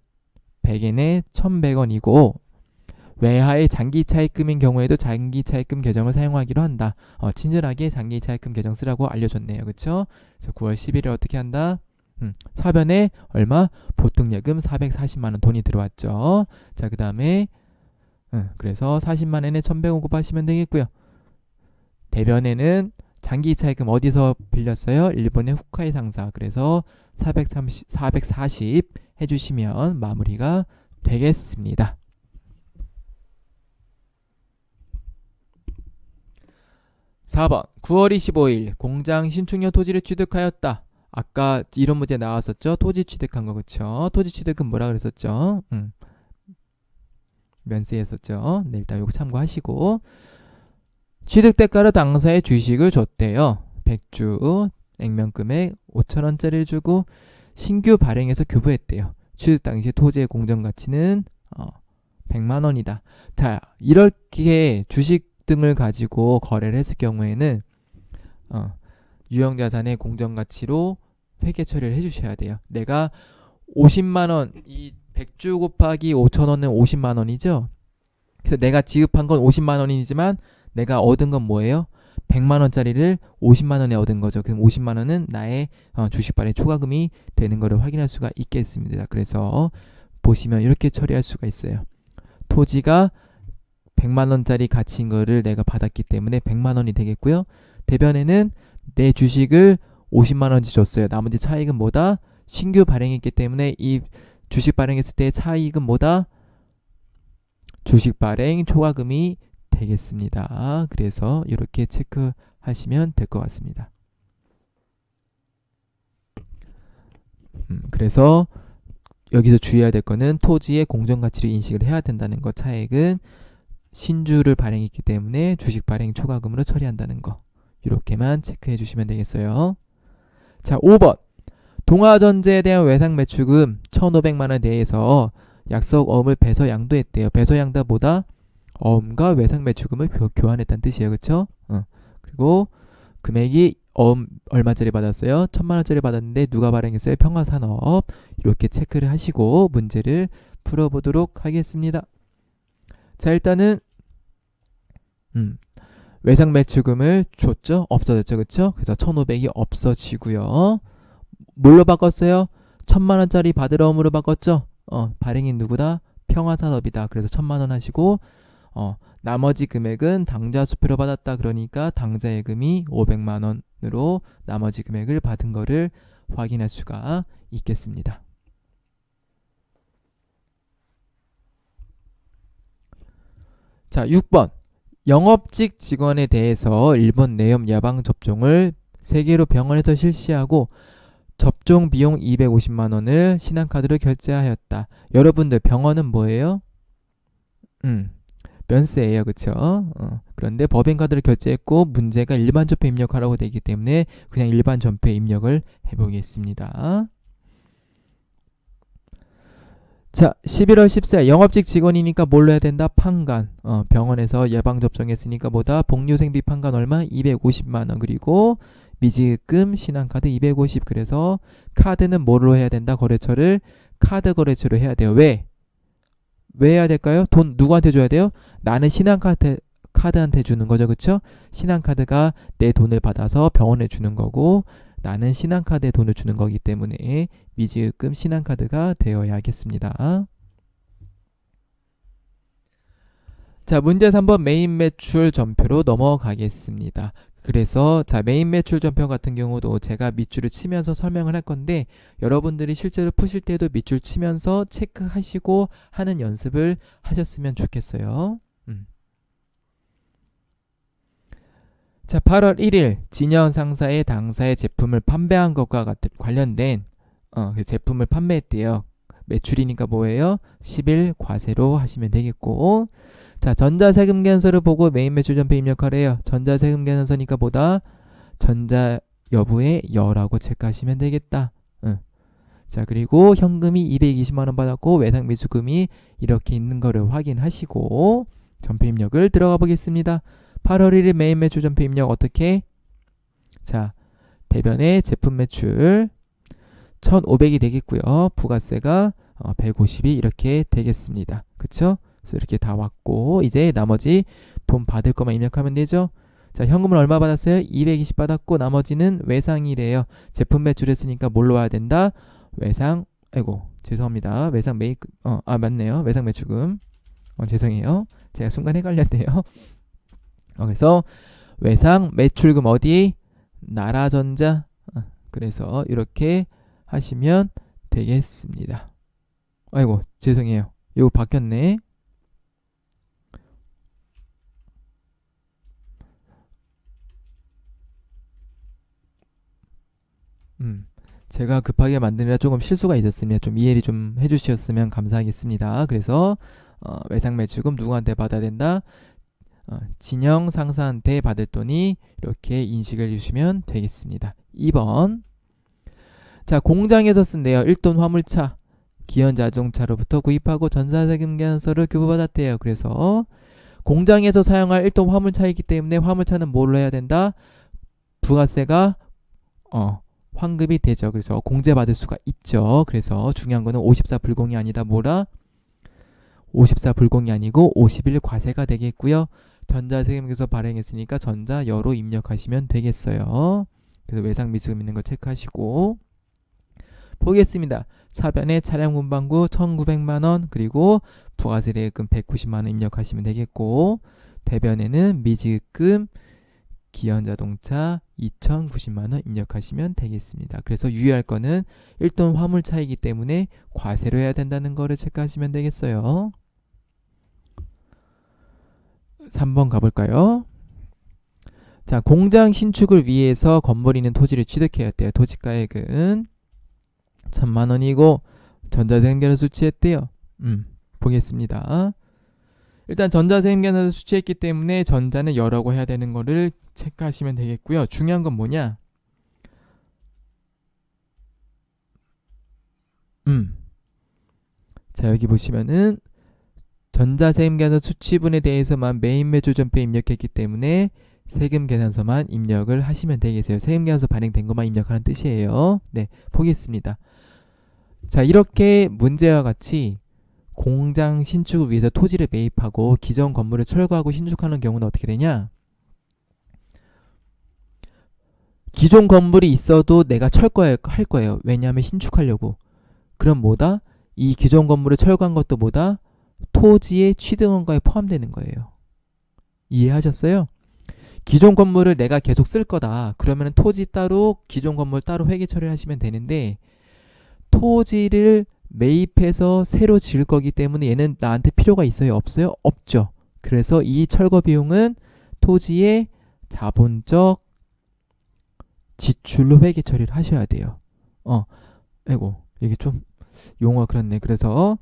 S1: 100엔에 1,100원이고 외화의 장기 차입금인 경우에도 장기 차입금 계정을 사용하기로 한다. 친절하게 장기 차입금 계정 쓰라고 알려줬네요. 그쵸? 그래서 9월 11일 어떻게 한다? 사변에 얼마? 보통예금 440만원 돈이 들어왔죠. 자, 그 다음에 그래서 40만원에 1,100원 곱하시면 되겠고요. 대변에는 장기 차입금 어디서 빌렸어요? 일본의 후카이 상사. 그래서 440 해주시면 마무리가 되겠습니다. 4번 9월 25일 공장 신축용 토지를 취득하였다. 아까 이런 문제 나왔었죠. 토지 취득한 거 그쵸? 토지 취득은 뭐라 그랬었죠? 면세했었죠. 네, 일단 이거 참고하시고 취득 대가로 당사에 주식을 줬대요. 100주 액면 금액 5,000원짜리를 주고 신규 발행해서 교부했대요. 취득 당시 토지의 공정 가치는 100만 원이다. 자, 이렇게 주식 등을 가지고 거래를 했을 경우에는 유형자산의 공정가치로 회계 처리를 해주셔야 돼요. 내가 50만 원, 이 100주 곱하기 5,000원은 50만 원이죠. 그래서 내가 지급한 건 50만 원이지만 내가 얻은 건 뭐예요? 100만 원짜리를 50만 원에 얻은 거죠. 그럼 50만 원은 나의 주식 발행 초과금이 되는 것을 확인할 수가 있겠습니다. 그래서 보시면 이렇게 처리할 수가 있어요. 토지가 100만 원짜리 가치인 거를 내가 받았기 때문에 100만 원이 되겠고요. 대변에는 내 주식을 50만 원치 줬어요. 나머지 차익은 뭐다? 신규 발행했기 때문에 이 주식 발행했을 때의 차익은 뭐다? 주식 발행 초과금이 되겠습니다. 그래서 이렇게 체크하시면 될 것 같습니다. 그래서 여기서 주의해야 될 거는 토지의 공정가치를 인식을 해야 된다는 거. 차액은 신주를 발행했기 때문에 주식 발행 초과금으로 처리한다는 거. 이렇게만 체크해 주시면 되겠어요. 자, 5번. 동아전제에 대한 외상 매출금 1,500만 원 대해서 약속 어음을 배서 양도했대요. 배서 양도보다 어음과 외상 매출금을 교환했다는 뜻이에요. 그쵸? 그리고 금액이 어음 얼마짜리 받았어요? 1,000만 원짜리 받았는데 누가 발행했어요? 평화산업. 이렇게 체크를 하시고 문제를 풀어보도록 하겠습니다. 자, 일단은 외상 매출금을 줬죠? 없어졌죠? 그쵸? 그래서 1,500이 없어지고요. 뭘로 바꿨어요? 1,000만 원짜리 받으러 엄으로 바꿨죠? 발행인 누구다? 평화산업이다. 그래서 1,000만 원 하시고 나머지 금액은 당좌 수표로 받았다. 그러니까 당좌 예금이 500만 원으로 나머지 금액을 받은 거를 확인할 수가 있겠습니다. 자, 6번. 영업직 직원에 대해서 일본 내염 예방 접종을 3개로 병원에서 실시하고 접종 비용 250만 원을 신한카드로 결제하였다. 여러분들 병원은 뭐예요? 면세예요. 그쵸? 그런데 법인카드를 결제했고 문제가 일반 전폐 입력하라고 되기 때문에 그냥 일반 전폐 입력을 해보겠습니다. 자, 11월 14일 영업직 직원이니까 뭘로 해야 된다? 판관. 병원에서 예방접종했으니까 뭐다? 복류생비 판관 얼마? 250만 원. 그리고 미지급 신한카드 250. 그래서 카드는 뭐로 해야 된다? 거래처를 카드 거래처로 해야 돼요. 왜 해야 될까요? 돈 누구한테 줘야 돼요? 나는 신한카드한테 주는 거죠. 그쵸? 신한카드가 내 돈을 받아서 병원에 주는 거고 나는 신한카드에 돈을 주는 거기 때문에 미지급 신한카드가 되어야 하겠습니다. 자, 문제 3번 메인 매출 전표로 넘어가겠습니다. 그래서 자, 메인 매출 전표 같은 경우도 제가 밑줄을 치면서 설명을 할 건데 여러분들이 실제로 푸실 때도 밑줄 치면서 체크하시고 하는 연습을 하셨으면 좋겠어요. 자, 8월 1일 진영 상사의 당사의 제품을 판매한 것과 관련된 그 제품을 판매했대요. 매출이니까 뭐예요? 10일 과세로 하시면 되겠고 자, 전자세금 계산서를 보고 메인 매출 전표 입력하래요. 전자세금 계산서니까 뭐다? 전자 여부의 여라고 체크하시면 되겠다. 자, 그리고 현금이 220만 원 받았고 외상 미수금이 이렇게 있는 거를 확인하시고 전표 입력을 들어가 보겠습니다. 8월 1일 메인 매출 전표 입력 어떻게? 자, 대변의 제품 매출 1,500이 되겠고요. 부가세가 150이 이렇게 되겠습니다. 그쵸? 그래서 이렇게 다 왔고 이제 나머지 돈 받을 것만 입력하면 되죠. 자, 현금은 얼마 받았어요? 220 받았고 나머지는 외상이래요. 제품 매출했으니까 뭘로 와야 된다? 외상, 죄송합니다. 외상 맞네요. 외상 매출금. 죄송해요. 제가 순간 헷갈렸네요. 그래서 외상 매출금 어디? 나라전자. 그래서 이렇게 하시면 되겠습니다. 죄송해요. 이거 바뀌었네. 제가 급하게 만드느라 조금 실수가 있었으면 좀 이해를 좀 해주셨으면 감사하겠습니다. 그래서 외상매출금 누구한테 받아야 된다? 진영 상사한테 받을 돈이 이렇게 인식을 해주시면 되겠습니다. 2번. 자, 공장에서 쓴대요. 1톤 화물차 기현자동차로부터 구입하고 전자세금 계산서를 교부받았대요. 그래서 공장에서 사용할 1톤 화물차이기 때문에 화물차는 뭘로 해야 된다? 부가세가 환급이 되죠. 그래서 공제받을 수가 있죠. 그래서 중요한 거는 54 불공이 아니다. 뭐라? 54 불공이 아니고 51 과세가 되겠고요. 전자세금에서 발행했으니까 전자여로 입력하시면 되겠어요. 그래서 외상미수금 있는 거 체크하시고 보겠습니다. 차변에 차량 운반구 1,900만원 그리고 부가세례금 190만원 입력하시면 되겠고 대변에는 미지급 기현자동차 2,090만원 입력하시면 되겠습니다. 그래서 유의할 거는 1톤 화물차이기 때문에 과세로 해야 된다는 거를 체크하시면 되겠어요. 3번 가볼까요? 자, 공장 신축을 위해서 건물 있는 토지를 취득해야 돼요. 토지가액은 1,000만원이고 전자세금계산서 수취했대요. 보겠습니다. 일단 전자세금계산서 수취했기 때문에 전자는 여라고 해야 되는 거를 체크하시면 되겠고요. 중요한 건 뭐냐? 자, 여기 보시면은 전자세금계산서 수취분에 대해서만 매입매조전표에 입력했기 때문에 세금계산서만 입력을 하시면 되겠어요. 세금계산서 발행된 것만 입력하는 뜻이에요. 네, 보겠습니다. 자, 이렇게 문제와 같이 공장 신축을 위해서 토지를 매입하고 기존 건물을 철거하고 신축하는 경우는 어떻게 되냐? 기존 건물이 있어도 내가 철거할 거예요. 왜냐하면 신축하려고. 그럼 뭐다? 이 기존 건물을 철거한 것도 뭐다? 토지의 취득원가에 포함되는 거예요. 이해하셨어요? 기존 건물을 내가 계속 쓸 거다. 그러면 토지 따로 기존 건물 따로 회계 처리를 하시면 되는데 토지를 매입해서 새로 지을 거기 때문에 얘는 나한테 필요가 있어요? 없어요? 없죠. 그래서 이 철거 비용은 토지의 자본적 지출로 회계 처리를 하셔야 돼요. 아이고 이게 좀 용어가 그렇네. 그래서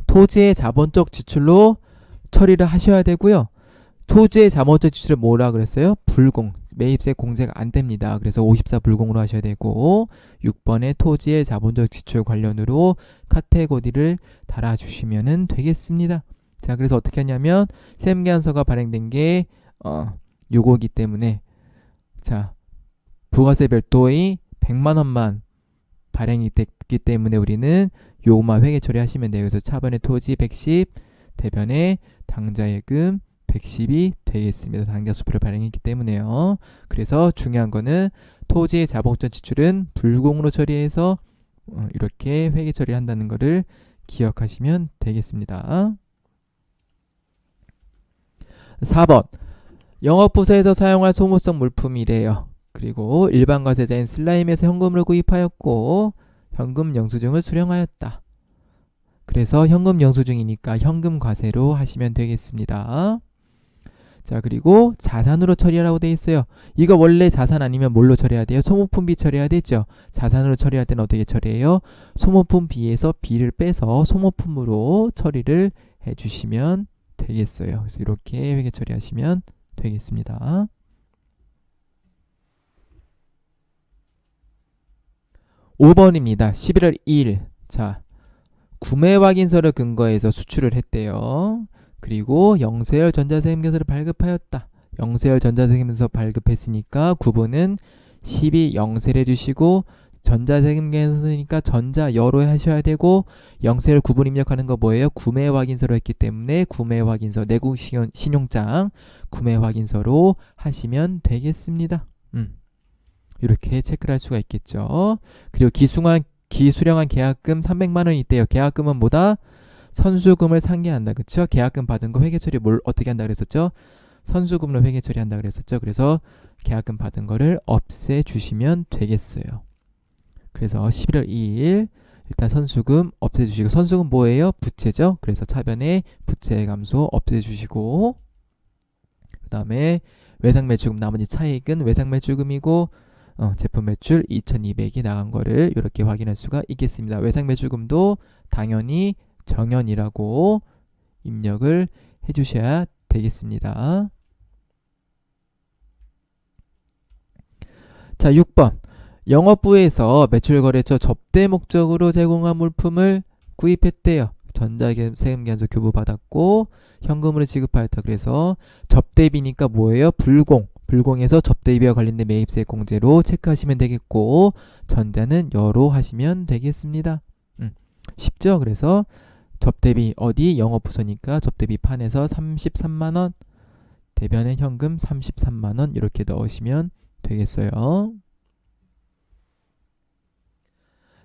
S1: 토지의 자본적 지출로 처리를 하셔야 되고요. 토지의 자본적 지출을 뭐라 그랬어요? 불공. 매입세 공제가 안 됩니다. 그래서 54 불공으로 하셔야 되고 6번에 토지의 자본적 지출 관련으로 카테고리를 달아주시면 되겠습니다. 자, 그래서 어떻게 하냐면 세금계산서가 발행된 게 요거기 때문에 자, 부가세 별도의 100만원만 발행이 됐기 때문에 우리는 요거만 회계 처리하시면 돼요. 그래서 차변에 토지 110, 대변에 당자예금 110이 되겠습니다. 당자수표를 발행했기 때문에요. 그래서 중요한 거는 토지의 자본적 지출은 불공으로 처리해서 이렇게 회계 처리한다는 거를 기억하시면 되겠습니다. 4번 영업부서에서 사용할 소모성 물품이래요. 그리고 일반 과세자인 슬라임에서 현금을 구입하였고 현금 영수증을 수령하였다. 그래서 현금 영수증이니까 현금 과세로 하시면 되겠습니다. 자, 그리고 자산으로 처리하라고 되어 있어요. 이거 원래 자산 아니면 뭘로 처리해야 돼요? 소모품비 처리해야 되죠. 자산으로 처리할 때는 어떻게 처리해요? 소모품비에서 비를 빼서 소모품으로 처리를 해주시면 되겠어요. 그래서 이렇게 회계 처리하시면 되겠습니다. 5번입니다. 11월 2일. 자, 구매 확인서를 근거해서 수출을 했대요. 그리고 영세열 전자세금계산서를 발급하였다. 영세열 전자세금계산서 발급했으니까 구분은 12 영세를 해주시고 전자세금계산서니까 전자여로 하셔야 되고 영세열 구분 입력하는 거 뭐예요? 구매 확인서로 했기 때문에 구매 확인서 내국 신용장 구매 확인서로 하시면 되겠습니다. 이렇게 체크를 할 수가 있겠죠. 그리고 기수령한 계약금 300만원 있대요. 계약금은 뭐다? 선수금을 상계한다. 그쵸? 계약금 받은 거 회계 처리 뭘 어떻게 한다 그랬었죠? 선수금으로 회계 처리한다 그랬었죠. 그래서 계약금 받은 거를 없애주시면 되겠어요. 그래서 11월 2일 일단 선수금 없애주시고 선수금 뭐예요? 부채죠. 그래서 차변에 부채 감소 없애주시고 그 다음에 외상매출금 나머지 차익은 외상매출금이고 제품 매출 2200이 나간 거를 이렇게 확인할 수가 있겠습니다. 외상 매출금도 당연히 정현이라고 입력을 해주셔야 되겠습니다. 자, 6번. 영업부에서 매출거래처 접대 목적으로 제공한 물품을 구입했대요. 전자세금계산서 교부받았고 현금으로 지급하였다. 그래서 접대비니까 뭐예요? 불공에서 접대비와 관련된 매입세 공제로 체크하시면 되겠고 전자는 여로 하시면 되겠습니다. 쉽죠? 그래서 접대비 어디? 영업부서니까 접대비 판에서 33만원, 대변에 현금 33만원 이렇게 넣으시면 되겠어요.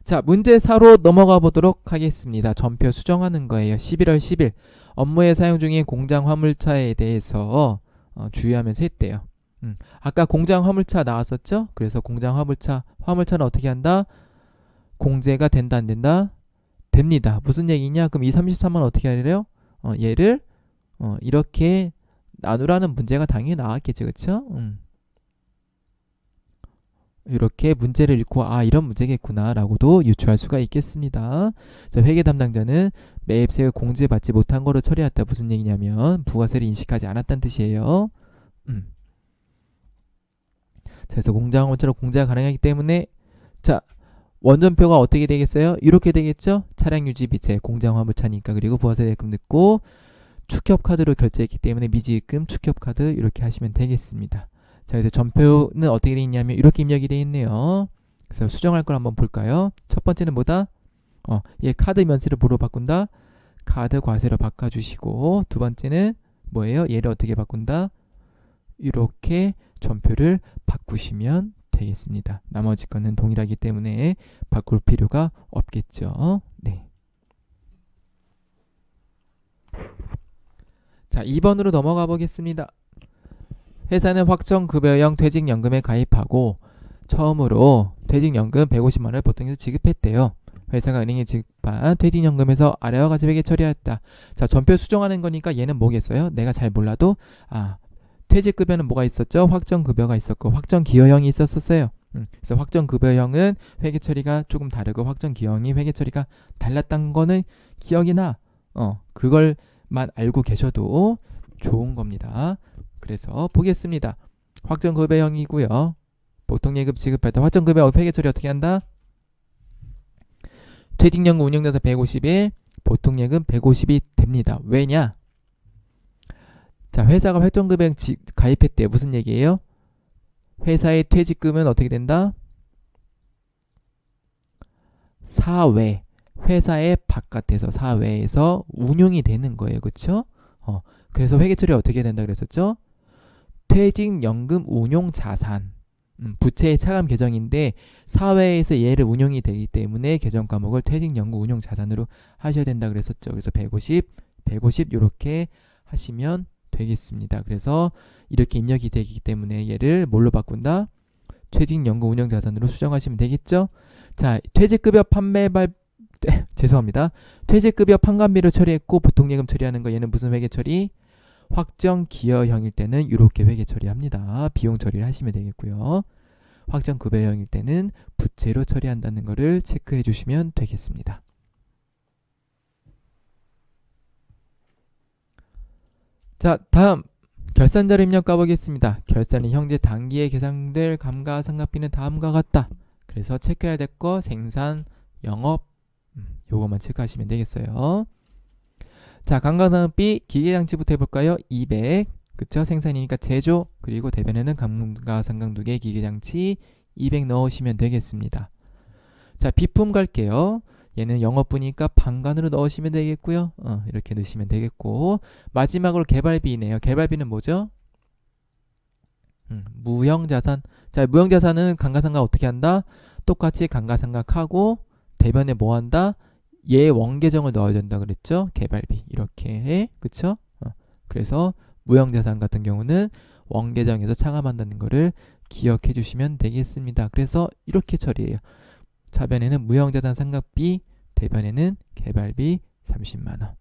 S1: 자, 문제 4로 넘어가 보도록 하겠습니다. 전표 수정하는 거예요. 11월 10일 업무에 사용 중인 공장 화물차에 대해서 주의하면서 했대요. 아까 공장 화물차 나왔었죠? 그래서 공장 화물차는 어떻게 한다? 공제가 된다 안 된다? 됩니다. 무슨 얘기냐? 그럼 이 33만 원 어떻게 하래요? 얘를 이렇게 나누라는 문제가 당연히 나왔겠죠. 그쵸? 이렇게 문제를 읽고 이런 문제겠구나 라고도 유추할 수가 있겠습니다. 자, 회계 담당자는 매입세를 공제받지 못한 거로 처리했다. 무슨 얘기냐면 부가세를 인식하지 않았다는 뜻이에요. 자, 그래서 공장 화물차로 공제가 가능하기 때문에 자, 원전표가 어떻게 되겠어요? 이렇게 되겠죠? 차량 유지비세 공장 화물차니까. 그리고 부가세 대금 넣고 축협카드로 결제했기 때문에 미지입금 축협카드 이렇게 하시면 되겠습니다. 자, 그래서 전표는 어떻게 되어 있냐면 이렇게 입력이 되어 있네요. 그래서 수정할 걸 한번 볼까요? 첫 번째는 뭐다? 얘 카드 면세를 뭐로 바꾼다? 카드 과세로 바꿔주시고 두 번째는 뭐예요? 얘를 어떻게 바꾼다? 이렇게 전표를 바꾸시면 되겠습니다. 나머지 거는 동일하기 때문에 바꿀 필요가 없겠죠. 네. 자, 2번으로 넘어가 보겠습니다. 회사는 확정급여형 퇴직연금에 가입하고 처음으로 퇴직연금 150만원을 보통에서 지급했대요. 회사가 은행에 지급한 퇴직연금에서 아래와 같이 회계 처리했다. 자, 전표 수정하는 거니까 얘는 뭐겠어요? 내가 잘 몰라도 퇴직급여는 뭐가 있었죠? 확정급여가 있었고 확정기여형이 있었어요. 그래서 확정급여형은 회계 처리가 조금 다르고 확정기여형이 회계 처리가 달랐던 거는 기억이 나. 그걸만 알고 계셔도 좋은 겁니다. 그래서 보겠습니다. 확정급여형이고요. 보통예금 지급할 때 확정급여 회계 처리 어떻게 한다? 퇴직연금 운용자산 150에 보통예금 150이 됩니다. 왜냐? 자, 회사가 활동급여형 가입했대요. 무슨 얘기예요? 회사의 퇴직금은 어떻게 된다? 사외, 회사의 바깥에서 사외에서 운용이 되는 거예요. 그쵸? 그래서 회계처리 어떻게 된다 그랬었죠? 퇴직연금 운용자산, 부채의 차감 계정인데 사회에서 얘를 운용이 되기 때문에 계정 과목을 퇴직연금 운용자산으로 하셔야 된다 그랬었죠. 그래서 150 이렇게 하시면 되겠습니다. 그래서 이렇게 입력이 되기 때문에 얘를 뭘로 바꾼다? 퇴직연금 운용자산으로 수정하시면 되겠죠. 자, 퇴직급여 퇴직급여 판관비로 처리했고 보통예금 처리하는 거 얘는 무슨 회계 처리? 확정기여형일 때는 이렇게 회계 처리합니다. 비용 처리를 하시면 되겠고요. 확정급여형일 때는 부채로 처리한다는 것을 체크해 주시면 되겠습니다. 자, 다음 결산자료 입력 가보겠습니다. 결산은 형제 단기에 계산될 감가상각비는 다음과 같다. 그래서 체크해야 될 거 생산, 영업 요것만 체크하시면 되겠어요. 자, 감가상각비 기계장치부터 해볼까요? 200 그쵸? 생산이니까 제조 그리고 대변에는 감가상각 2개 기계장치 200 넣으시면 되겠습니다. 자, 비품 갈게요. 얘는 영업부니까 방간으로 넣으시면 되겠고요. 이렇게 넣으시면 되겠고 마지막으로 개발비네요. 개발비는 뭐죠? 무형자산. 자, 무형자산은 감가상각 어떻게 한다? 똑같이 감가상각하고 대변에 뭐 한다? 얘 원계정을 넣어야 된다 그랬죠? 개발비 이렇게 해. 그쵸? 그래서 무형자산 같은 경우는 원계정에서 차감한다는 거를 기억해 주시면 되겠습니다. 그래서 이렇게 처리해요. 차변에는 무형자산 상각비, 대변에는 개발비 30만원.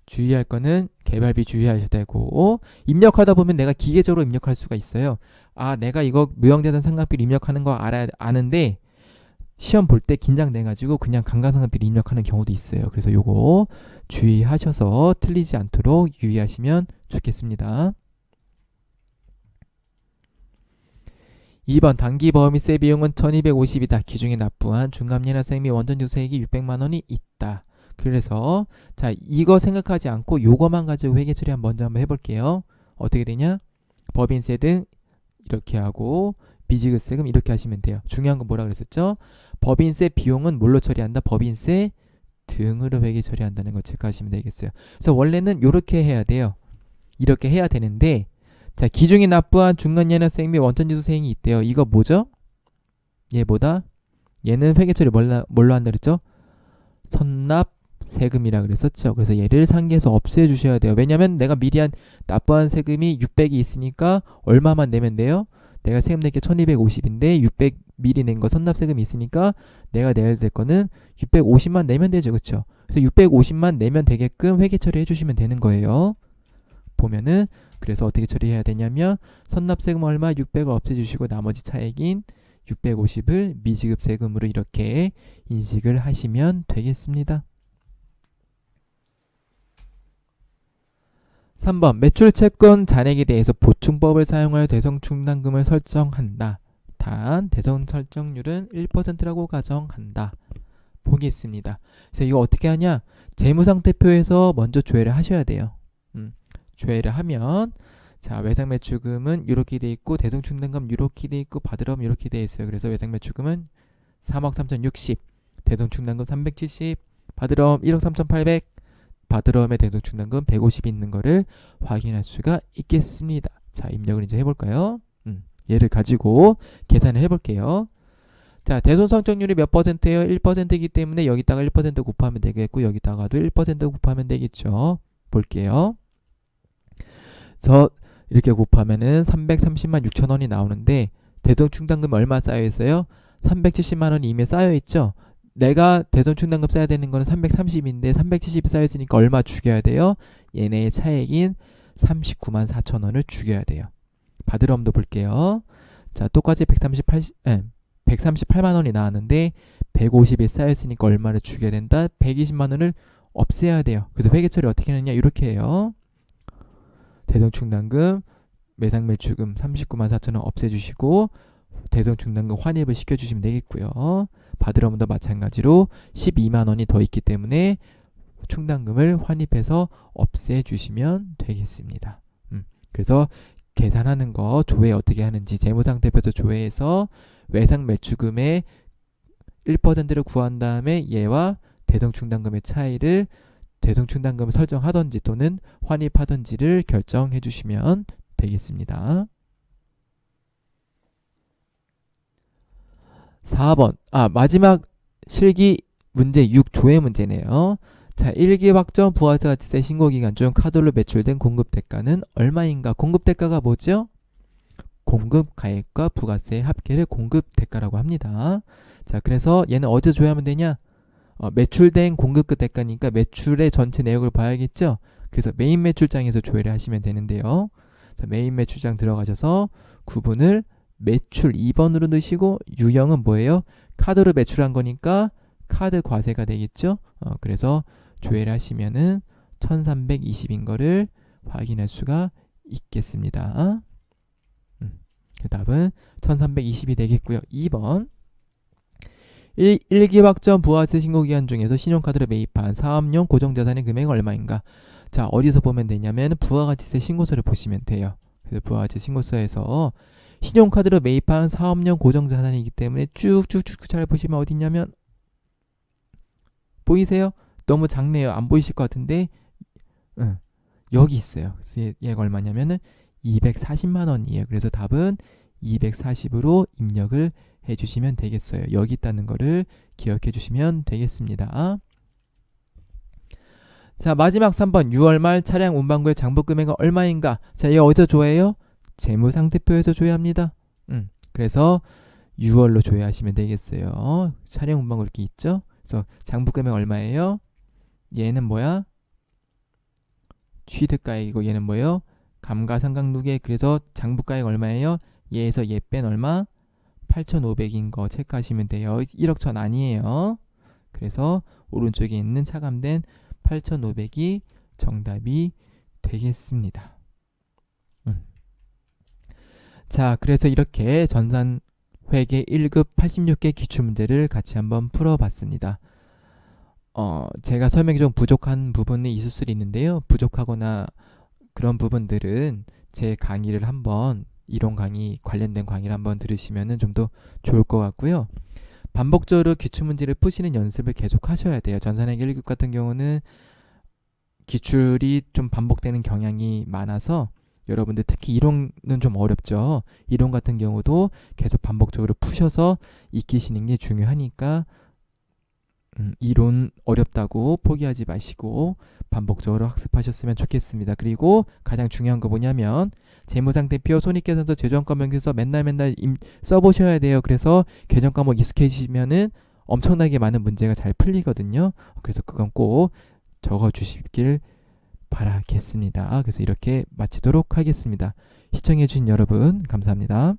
S1: 주의할 거는 개발비 주의하셔야 되고, 입력하다 보면 내가 기계적으로 입력할 수가 있어요. 아, 내가 이거 무형자산 상각비를 입력하는 거 아는데 시험 볼 때 긴장돼가지고 그냥 감가상각비를 입력하는 경우도 있어요. 그래서 요거 주의하셔서 틀리지 않도록 유의하시면 좋겠습니다. 2번 단기보험이세 비용은 1250이다. 기중에 납부한 중감예납세액 및 원천징수액이 600만원이 있다. 그래서 자, 이거 생각하지 않고 요거만 가지고 회계 처리 먼저 한번 해볼게요. 어떻게 되냐? 법인세 등 이렇게 하고 비지급세금 이렇게 하시면 돼요. 중요한 건 뭐라 그랬었죠? 법인세 비용은 뭘로 처리한다? 법인세 등으로 회계 처리한다는 거 체크하시면 되겠어요. 그래서 원래는 이렇게 해야 돼요. 이렇게 해야 되는데, 자, 기중에 납부한 중간예납세액 및 원천징수세액이 있대요. 이거 뭐죠? 얘보다 얘는 회계 처리 뭘로 한다 그랬죠? 선납세금이라 그랬었죠. 그래서 얘를 상계에서 없애 주셔야 돼요. 왜냐면 내가 미리 납부한 세금이 600이 있으니까 얼마만 내면 돼요? 내가 세금 낼게 1250인데 600 미리 낸 거 선납세금이 있으니까 내가 내야 될 거는 650만 내면 되죠. 그쵸? 그래서 650만 내면 되게끔 회계 처리해 주시면 되는 거예요. 보면은 그래서 어떻게 처리해야 되냐면 선납세금 얼마 600을 없애주시고 나머지 차액인 650을 미지급세금으로 이렇게 인식을 하시면 되겠습니다. 3번 매출채권 잔액에 대해서 보충법을 사용하여 대성충당금을 설정한다. 단 대성 설정률은 1%라고 가정한다. 보겠습니다. 그래서 이거 어떻게 하냐? 재무상태표에서 먼저 조회를 하셔야 돼요. 조회를 하면 자, 외상매출금은 이렇게 돼 있고 대성충당금 이렇게 돼 있고 받으러면 이렇게 돼 있어요. 그래서 외상매출금은 3억 3,060, 대성충당금 370, 받으러면 1억 3,800, 받으러면 대성충당금 150 있는 거를 확인할 수가 있겠습니다. 자, 입력을 이제 해볼까요? 얘를 가지고 계산을 해볼게요. 자, 대손성적률이 몇 %예요? 1%이기 때문에 여기다가 1% 곱하면 되겠고 여기다가도 1% 곱하면 되겠죠. 볼게요. 그래서 이렇게 곱하면은 330만 6천 원이 나오는데 대성충당금 얼마 쌓여 있어요? 370만 원이 이미 쌓여 있죠. 내가 대성충당금 써야 되는 거는 330인데 370이 쌓여 있으니까 얼마 죽여야 돼요? 얘네의 차액인 39만 4천 원을 죽여야 돼요. 받으러험도 볼게요. 자, 똑같이 138만 원이 나왔는데 150이 쌓여 있으니까 얼마를 죽여야 된다? 120만 원을 없애야 돼요. 그래서 회계 처리 어떻게 하느냐? 이렇게 해요. 대성충당금, 매상매출금 39만 4천 원 없애주시고 대성충당금 환입을 시켜주시면 되겠고요. 받으러면도 마찬가지로 12만 원이 더 있기 때문에 충당금을 환입해서 없애주시면 되겠습니다. 그래서 계산하는 거 조회 어떻게 하는지 재무상태표에서 조회해서 외상매출금의 1%를 구한 다음에 얘와 대성충당금의 차이를 대성충당금을 설정하던지 또는 환입하던지를 결정해 주시면 되겠습니다. 4번 마지막 실기 문제 6 조회 문제네요. 자, 1기 확정 부가가치세 신고기간 중 카드로 매출된 공급대가는 얼마인가? 공급대가가 뭐죠? 공급가액과 부가세의 합계를 공급대가라고 합니다. 자, 그래서 얘는 어디서 조회하면 되냐? 매출된 공급급 대가니까 매출의 전체 내역을 봐야겠죠? 그래서 메인 매출장에서 조회를 하시면 되는데요. 자, 메인 매출장 들어가셔서 구분을 매출 2번으로 넣으시고 유형은 뭐예요? 카드로 매출한 거니까 카드 과세가 되겠죠? 그래서 조회를 하시면은 1320인 거를 확인할 수가 있겠습니다. 그 답은 1320이 되겠고요. 2번 1기 확정 부가세 신고기간 중에서 신용카드를 매입한 사업용 고정자산의 금액은 얼마인가? 자, 어디서 보면 되냐면 부가가치세 신고서를 보시면 돼요. 그래서 부가가치 신고서에서 신용카드로 매입한 사업용 고정자산이기 때문에 쭉쭉쭉 잘 보시면 어디 있냐면 보이세요? 너무 작네요. 안 보이실 것 같은데 여기 있어요. 그래서 얘가 얼마냐면은 240만 원이에요. 그래서 답은 240으로 입력을 해주시면 되겠어요. 여기 있다는 거를 기억해 주시면 되겠습니다. 자, 마지막 3번 6월 말 차량 운반구의 장부 금액은 얼마인가? 자, 얘 어디서 조회해요? 재무상태표에서 조회합니다. 그래서 6월로 조회하시면 되겠어요. 차량 운반구 이렇게 있죠? 그래서 장부 금액 얼마예요? 얘는 뭐야? 취득가액이고 얘는 뭐예요? 감가상각누계. 그래서 장부가액 얼마예요? 얘에서 얘 뺀 얼마? 8,500인 거 체크하시면 돼요. 1억 천 아니에요. 그래서 오른쪽에 있는 차감된 8,500이 정답이 되겠습니다. 자, 그래서 이렇게 전산회계 1급 86개 기출문제를 같이 한번 풀어봤습니다. 제가 설명이 좀 부족한 부분이 있을 수 있는데요. 부족하거나 그런 부분들은 제 강의를 한번 이론 강의 관련된 강의를 한번 들으시면 좀 더 좋을 것 같고요. 반복적으로 기출문제를 푸시는 연습을 계속 하셔야 돼요. 전산회계 1급 같은 경우는 기출이 좀 반복되는 경향이 많아서 여러분들 특히 이론은 좀 어렵죠. 이론 같은 경우도 계속 반복적으로 푸셔서 익히시는 게 중요하니까 이론 어렵다고 포기하지 마시고 반복적으로 학습하셨으면 좋겠습니다. 그리고 가장 중요한 거 뭐냐면 재무상태표, 손익계산서, 재정과목에서 맨날 써보셔야 돼요. 그래서 계정과목 익숙해지시면은 엄청나게 많은 문제가 잘 풀리거든요. 그래서 그건 꼭 적어주시길 바라겠습니다. 그래서 이렇게 마치도록 하겠습니다. 시청해주신 여러분 감사합니다.